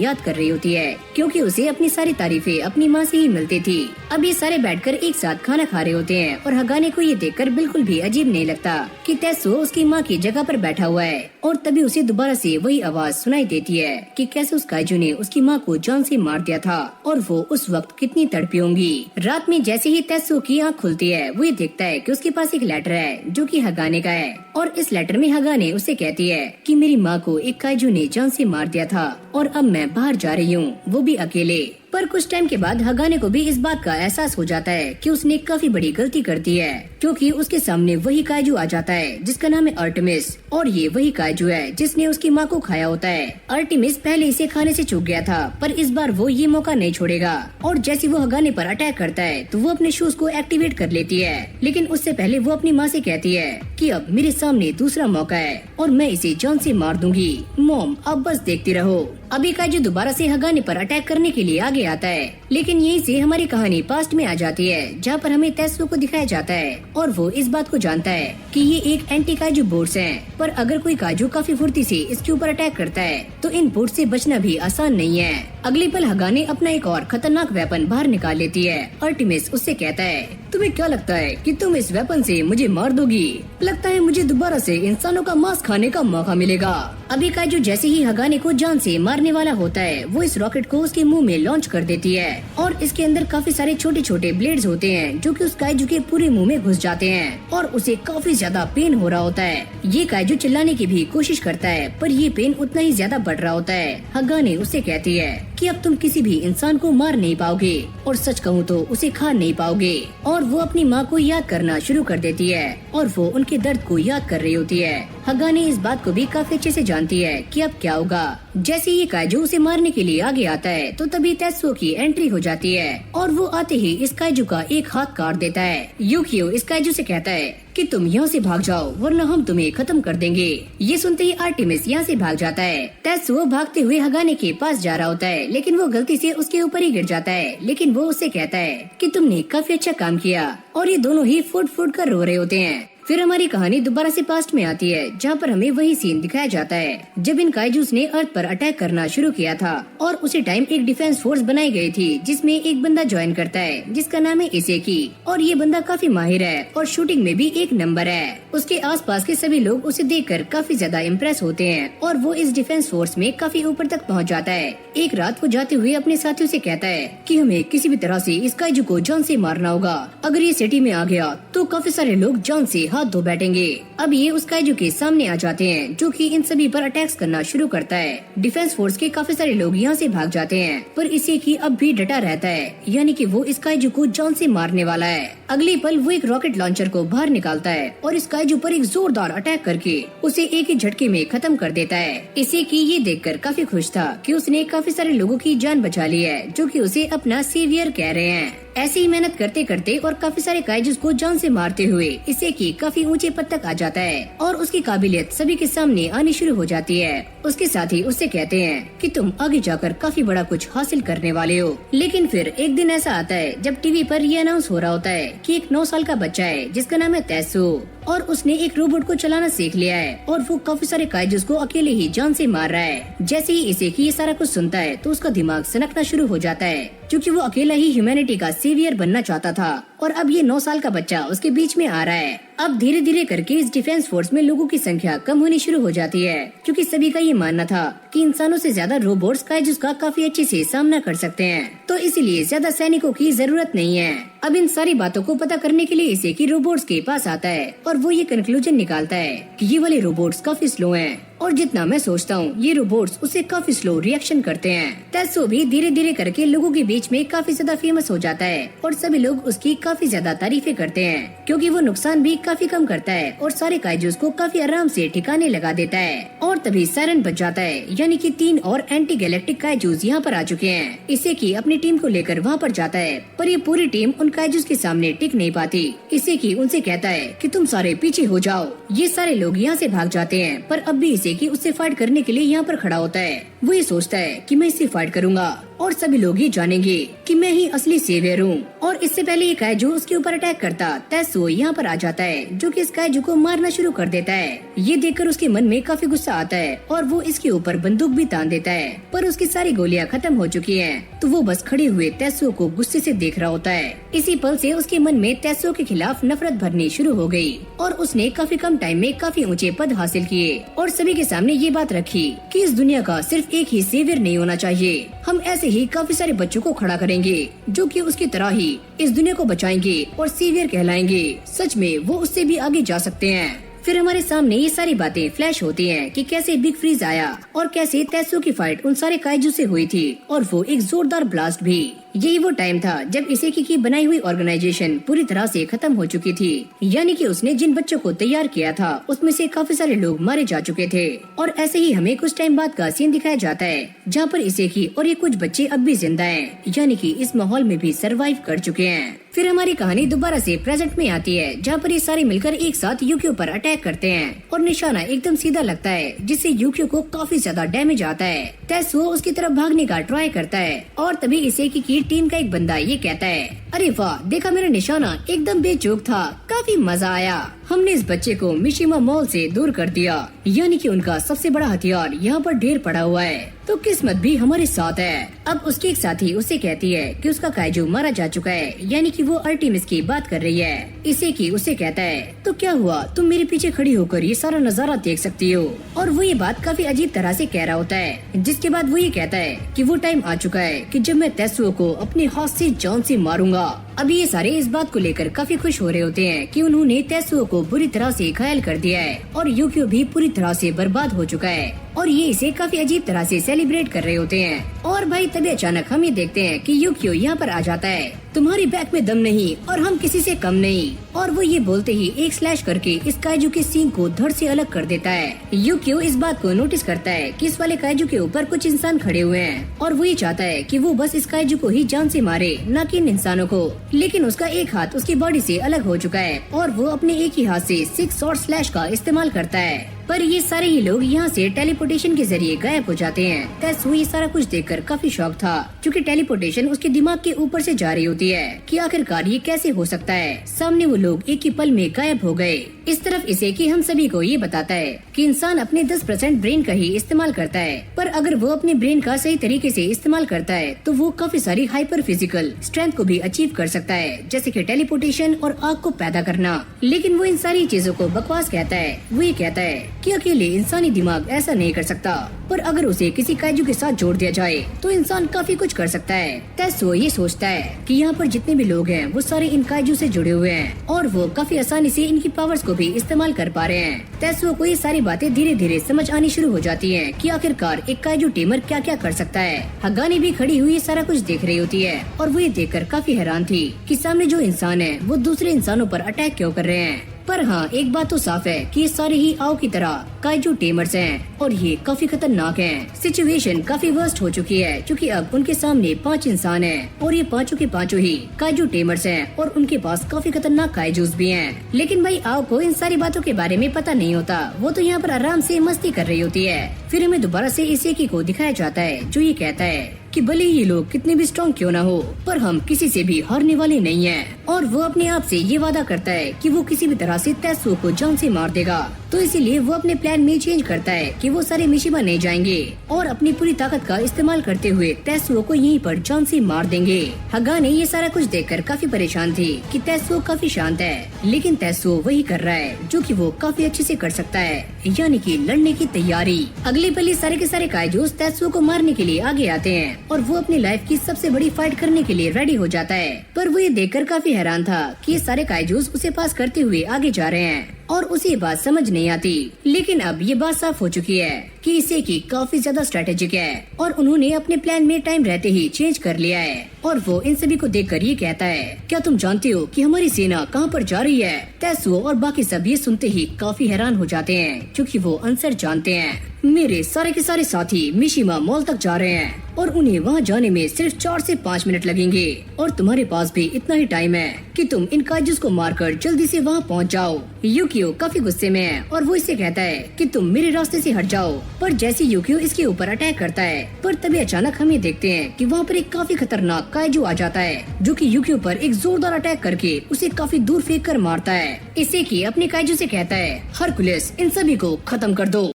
याद कर रही होती है क्योंकि उसे अपनी सारी तारीफें अपनी माँ से ही मिलती थी। अब ये सारे बैठकर एक साथ खाना खा रहे होते हैं और हगाने को ये देखकर बिल्कुल भी अजीब नहीं लगता कि तैसो उसकी माँ की जगह पर बैठा हुआ है। और तभी उसे दोबारा से वही आवाज सुनाई देती है कि कैसे उस काइजू ने उसकी माँ को जान से मार दिया था और वो उस वक्त कितनी तड़पी होंगी। रात में जैसे ही तैसो की आँख खुलती है वो ये देखता है कि उसके पास एक लेटर है जो कि हगाने का है और इस लेटर में हगाने उसे कहती है कि मेरी माँ को एक काइजू ने जान से मार दिया था और अब मैं बाहर जा रही हूँ, वो भी अकेले। पर कुछ टाइम के बाद हगाने को भी इस बात का एहसास हो जाता है कि उसने काफी बड़ी गलती कर दी है क्योंकि उसके सामने वही काइजू आ जाता है जिसका नाम है अर्टेमिस और ये वही काइजू है जिसने उसकी माँ को खाया होता है। अर्टेमिस पहले इसे खाने से चूक गया था पर इस बार वो ये मौका नहीं छोड़ेगा और जैसे वो हगाने पर अटैक करता है तो वो अपने शूज को एक्टिवेट कर लेती है। लेकिन उससे पहले वो अपनी माँ से कहती है कि अब मेरे सामने दूसरा मौका है और मैं इसे जान से मार दूंगी। मॉम अब बस देखती रहो। अभी काइजू दोबारा से हगाने पर अटैक करने के लिए आगे आता है, लेकिन यहीं से हमारी कहानी पास्ट में आ जाती है जहाँ पर हमें तैसो को दिखाया जाता है और वो इस बात को जानता है कि ये एक एंटी काइजू बोट्स हैं। पर अगर कोई काइजू काफी फुर्ती से इसके ऊपर अटैक करता है तो इन बोट्स से बचना भी आसान नहीं है। अगले पल हगाने अपना एक और खतरनाक वेपन बाहर निकाल लेती है। अर्टेमिस उससे कहता है तुम्हें क्या लगता है कि तुम इस वेपन से मुझे मार दोगी? लगता है मुझे दोबारा से इंसानों का मांस खाने का मौका मिलेगा। अभी काइजू जैसे ही हगाने को जान से मारने वाला होता है वो इस रॉकेट को उसके मुंह में लॉन्च कर देती है और इसके अंदर काफी सारे छोटे छोटे ब्लेड्स होते हैं जो कि उस काइजू के पूरे मुंह में घुस जाते हैं और उसे काफी ज्यादा पेन हो रहा होता है। ये काइजू चिल्लाने की भी कोशिश करता है पर ये पेन उतना ही ज्यादा बढ़ रहा होता है। हगाने उससे कहती है कि अब तुम किसी भी इंसान को मार नहीं पाओगे और सच कहूँ तो उसे खा नहीं पाओगे। और वो अपनी माँ को याद करना शुरू कर देती है और वो उनके दर्द को याद कर रही होती है। हगाने इस बात को भी काफी अच्छे से जानती है कि अब क्या होगा। जैसे ये काइजू उसे मारने के लिए आगे आता है तो तभी तैसो की एंट्री हो जाती है और वो आते ही इस काइजू का एक हाथ काट देता है। यूकियो इस काइजू से कहता है कि तुम यहाँ से भाग जाओ वरना हम तुम्हें खत्म कर देंगे। ये सुनते ही अर्टेमिस यहाँ से भाग जाता है। तैसो भागते हुए हगाने के पास जा रहा होता है लेकिन वो गलती से उसके ऊपर ही गिर जाता है, लेकिन वो उससे कहता है कि तुमने काफी अच्छा काम किया और ये दोनों ही फुट फुट कर रो रहे होते हैं। फिर हमारी कहानी दोबारा से पास्ट में आती है जहाँ पर हमें वही सीन दिखाया जाता है जब इन काइजूस ने अर्थ पर अटैक करना शुरू किया था और उसी टाइम एक डिफेंस फोर्स बनाई गई थी जिसमें एक बंदा ज्वाइन करता है जिसका नाम है इसेकी और ये बंदा काफी माहिर है और शूटिंग में भी एक नंबर है। उसके आसपास के सभी लोग उसे देखकर काफी ज्यादा इम्प्रेस होते हैं और वो इस डिफेंस फोर्स में काफी ऊपर तक पहुँच जाता है। एक रात वो जाते हुए अपने साथियों से कहता है कि हमें किसी भी तरह से इस काइजू को जान से मारना होगा। अगर ये सिटी में आ गया तो काफी सारे लोग जान से हाथ धो बैठेंगे। अब ये उस काइजू के सामने आ जाते हैं जो कि इन सभी पर अटैक्स करना शुरू करता है। डिफेंस फोर्स के काफी सारे लोग यहाँ से भाग जाते हैं, पर इसे की अब भी डटा रहता है, यानी कि वो इस काइजू को जान से मारने वाला है। अगले पल वो एक रॉकेट लॉन्चर को बाहर निकालता है और इस काइजू पर एक जोरदार अटैक करके उसे एक ही झटके में खत्म कर देता है। इसे की ये देखकर काफी खुश था कि उसने काफी सारे लोगों की जान बचा ली है, जो कि उसे अपना सेवियर कह रहे हैं। ऐसे ही मेहनत करते करते और काफी सारे काइजूस को जान से मारते हुए इसे की काफी ऊंचे पद तक आ जाता है और उसकी काबिलियत सभी के सामने आनी शुरू हो जाती है। उसके साथ ही उससे कहते हैं कि तुम आगे जाकर काफी बड़ा कुछ हासिल करने वाले हो। लेकिन फिर एक दिन ऐसा आता है जब टीवी पर ये अनाउंस हो रहा होता है कि एक 9 साल का बच्चा है जिसका नाम है तेत्सुओ, और उसने एक रोबोट को चलाना सीख लिया है और वो काफी सारे काइजूस को अकेले ही जान से मार रहा है। जैसे ही इसे की ये सारा कुछ सुनता है तो उसका दिमाग सनकना शुरू हो जाता है, क्योंकि वो अकेला ही ह्यूमैनिटी का सेवियर बनना चाहता था और अब ये 9 साल का बच्चा उसके बीच में आ रहा है। अब धीरे धीरे करके इस डिफेंस फोर्स में लोगों की संख्या कम होनी शुरू हो जाती है, क्योंकि सभी का ये मानना था कि इंसानों से ज्यादा रोबोट्स काइजूस का काफी अच्छे से सामना कर सकते हैं, तो इसीलिए ज्यादा सैनिकों की जरूरत नहीं है। अब इन सारी बातों को पता करने के लिए इसे की रोबोट्स के पास आता है और वो ये कंक्लूजन निकालता है कि ये वाले रोबोट्स काफी स्लो हैं और जितना मैं सोचता हूँ ये रोबोट्स उससे काफी स्लो रिएक्शन करते हैं। तेत्सुओ भी धीरे धीरे करके लोगों के बीच में काफी ज्यादा फेमस हो जाता है और सभी लोग उसकी काफी ज्यादा तारीफें करते हैं, क्योंकि वो नुकसान भी काफी कम करता है और सारे काइजूस को काफी आराम से ठिकाने लगा देता है। और तभी सायरन बज जाता है, यानी कि 3 और एंटी गैलेक्टिक काइजूस यहाँ पर आ चुके हैं। इसे की अपनी टीम को लेकर वहाँ पर जाता है, पर ये पूरी टीम उन काइजूस के सामने टिक नहीं पाती। इसे की उनसे कहता है कि तुम सारे पीछे हो जाओ। ये सारे लोग यहाँ से भाग जाते हैं, पर अब भी इसे की उससे फाइट करने के लिए यहाँ पर खड़ा होता है। वो ये सोचता है कि मैं इससे फाइट करूंगा और सभी लोग ही जानेंगे कि मैं ही असली सेवियर हूँ। और इससे पहले ये काइजू उसके ऊपर अटैक करता तेत्सुओ यहाँ पर आ जाता है, जो कि इस काइजू को मारना शुरू कर देता है। ये देखकर उसके मन में काफी गुस्सा आता है और वो इसके ऊपर बंदूक भी तान देता है, पर उसकी सारी गोलियां खत्म हो चुकी हैं, तो वो बस खड़े हुए तेत्सुओ को गुस्से से देख रहा होता है। इसी पल से उसके मन में तेत्सुओ के खिलाफ नफरत भरनी शुरू हो गई और उसने काफी कम टाइम में काफी ऊंचे पद हासिल किए और सभी के सामने ये बात रखी कि इस दुनिया का सिर्फ एक ही सेवियर नहीं होना चाहिए। हम ऐसे ही काफी सारे बच्चों को खड़ा करेंगे जो कि उसकी तरह ही इस दुनिया को बचाएंगे और सेवियर कहलाएंगे। सच में वो उससे भी आगे जा सकते हैं। फिर हमारे सामने ये सारी बातें फ्लैश होती हैं कि कैसे बिग फ्रीज आया और कैसे तेत्सुओ की फाइट उन सारे काइजू से हुई थी और वो एक जोरदार ब्लास्ट भी। यही वो टाइम था जब इसेकी की बनाई हुई ऑर्गेनाइजेशन पूरी तरह से खत्म हो चुकी थी, यानी कि उसने जिन बच्चों को तैयार किया था उसमें से काफी सारे लोग मारे जा चुके थे। और ऐसे ही हमें कुछ टाइम बाद का सीन दिखाया जाता है जहाँ पर इसेकी और ये कुछ बच्चे अब भी जिंदा हैं, यानी कि इस माहौल में भी सरवाइव कर चुके हैं। फिर हमारी कहानी दोबारा से प्रेजेंट में आती है, जहाँ पर ये सारे मिलकर एक साथ यूकियो पर अटैक करते हैं और निशाना एकदम सीधा लगता है, जिससे यूकियो को काफी ज्यादा डैमेज आता है। तेत्सुओ उसकी तरफ भागने का ट्राई करता है और तभी इसेकी की टीम का एक बंदा ये कहता है, अरे वाह, देखा मेरा निशाना एकदम बेचूक था, काफी मजा आया। हमने इस बच्चे को मिशिमा मॉल से दूर कर दिया, यानी कि उनका सबसे बड़ा हथियार यहाँ पर ढेर पड़ा हुआ है, तो किस्मत भी हमारे साथ है। अब उसकी एक साथी उसे कहती है कि उसका काइजू मारा जा चुका है, यानी कि वो अल्टीमिस की बात कर रही है। इसे की उसे कहता है, तो क्या हुआ, तुम मेरे पीछे खड़ी होकर ये सारा नजारा देख सकती हो। और वो ये बात काफी अजीब तरह से कह रहा होता है, जिसके बाद वो ये कहता है कि वो टाइम आ चुका है कि जब मैं तेत्सुओ को अपने हाथ से जान से मारूंगा। अभी ये सारे इस बात को लेकर काफी खुश हो रहे होते हैं कि उन्होंने तेत्सुओ को बुरी तरह से घायल कर दिया है और यूकियो भी पूरी तरह से बर्बाद हो चुका है और ये इसे काफी अजीब तरह से सेलिब्रेट कर रहे होते हैं। और भाई तभी अचानक हम ये देखते हैं कि यूकियो यहाँ पर आ जाता है, तुम्हारी बैक में दम नहीं और हम किसी से कम नहीं। और वो ये बोलते ही एक स्लैश करके इस काइजू के सींग को धड़ से अलग कर देता है। यूकियो इस बात को नोटिस करता है कि इस वाले काइजू के ऊपर कुछ इंसान खड़े हुए हैं और वो ये चाहता है कि वो बस इस काइजू को ही जान से मारे, न कि इन इंसानों को। लेकिन उसका एक हाथ उसकी बॉडी से अलग हो चुका है और वो अपने एक ही हाथ से 6 शॉर्ट स्लैश का इस्तेमाल करता है। पर ये सारे ही लोग यहाँ से टेलीपोर्टेशन के जरिए गायब हो जाते हैं। तेत्सुओ ये सारा कुछ देखकर काफी शॉक था, क्योंकि टेलीपोर्टेशन उसके दिमाग के ऊपर से जा रही होती है कि आखिरकार ये कैसे हो सकता है। सामने वो लोग एक ही पल में गायब हो गए। इस तरफ इसे कि हम सभी को ये बताता है कि इंसान अपने 10% ब्रेन का ही इस्तेमाल करता है, पर अगर वो अपने ब्रेन का सही तरीके से इस्तेमाल करता है तो वो काफी सारी हाइपर फिजिकल स्ट्रेंथ को भी अचीव कर सकता है, जैसे कि टेलीपोर्टेशन और आग को पैदा करना। लेकिन वो इन सारी चीजों को बकवास कहता है। वो ये कहता है कि अकेले इंसानी दिमाग ऐसा नहीं कर सकता, पर अगर उसे किसी काइजू के साथ जोड़ दिया जाए तो इंसान काफी कुछ कर सकता है। तेत्सुओ ये सोचता है कि यहाँ पर जितने भी लोग हैं वो सारे इन काइजू से जुड़े हुए हैं और वो काफी आसानी से इनकी पावर्स को भी इस्तेमाल कर पा रहे हैं। तेत्सुओ को ये सारी बातें धीरे धीरे समझ आनी शुरू हो जाती है कि आखिरकार एक काइजू टेमर क्या क्या कर सकता है। हगाने भी खड़ी हुई सारा कुछ देख रही होती है और वो ये देखकर काफी हैरान थी कि सामने जो इंसान है वो दूसरे इंसानों पर अटैक क्यों कर रहे हैं। पर हाँ, एक बात तो साफ है कि ये सारे ही आओ की तरह काइजू टेमर्स हैं और ये काफी खतरनाक हैं। सिचुएशन काफी वर्स्ट हो चुकी है क्योंकि अब उनके सामने 5 इंसान हैं और ये पांचों के पांचों ही काइजू टेमर्स हैं और उनके पास काफी खतरनाक काइजूस भी हैं। लेकिन भाई आओ को इन सारी बातों के बारे में पता नहीं होता, वो तो यहाँ पर आराम से मस्ती कर रही होती है। फिर हमें दोबारा से इसेकी को दिखाया जाता है जो ये कहता है कि भले ही ये लोग कितने भी स्ट्रॉन्ग क्यों ना हो, पर हम किसी से भी हारने वाले नहीं हैं। और वो अपने आप से ये वादा करता है कि वो किसी भी तरह से तेत्सुओ को जान से मार देगा। तो इसीलिए वो अपने प्लान में चेंज करता है कि वो सारे मिशिमा नहीं जाएंगे और अपनी पूरी ताकत का इस्तेमाल करते हुए तेत्सुओ को यहीं पर जान से मार देंगे। हगाने ये सारा कुछ देखकर काफी परेशान थी कि तेत्सुओ काफी शांत है, लेकिन तेत्सुओ वही कर रहा है जो कि वो काफी अच्छे से कर सकता है, यानी कि लड़ने की तैयारी। अगले पल सारे के सारे काइजूस तेत्सुओ को मारने के लिए आगे आते हैं और वो अपनी लाइफ की सबसे बड़ी फाइट करने के लिए रेडी हो जाता है। पर वो ये देखकर काफी हैरान था कि ये सारे काइजूस उसे पास करते हुए आगे जा रहे हैं और उसे बात समझ नहीं आती। लेकिन अब ये बात साफ हो चुकी है कि इसेकी काफी ज्यादा स्ट्रेटेजिक है और उन्होंने अपने प्लान में टाइम रहते ही चेंज कर लिया है। और वो इन सभी को देखकर ये कहता है, क्या तुम जानते हो कि हमारी सेना कहाँ पर जा रही है? तेत्सुओ और बाकी सब ये सुनते ही काफी हैरान हो जाते हैं क्योंकि वो आंसर जानते हैं। मेरे सारे के सारे साथी मिशिमा मॉल तक जा रहे हैं और उन्हें वहाँ जाने में सिर्फ 4 से 5 मिनट लगेंगे और तुम्हारे पास भी इतना ही टाइम है कि तुम इन काइजूस को मारकर जल्दी से वहाँ पहुँच जाओ। यूकियो काफी गुस्से में है और वो इसे कहता है कि तुम मेरे रास्ते से हट जाओ। पर जैसे यूकियो इसके ऊपर अटैक करता है, पर तभी अचानक हम ये देखते हैं कि वहाँ पर एक काफी खतरनाक काइजू आ जाता है जो कि यूकियो पर एक जोरदार अटैक करके उसे काफी दूर फेंक कर मारता है। इसेकी अपने काइजू से कहता है, हरकुलिस इन सभी को खत्म कर दो।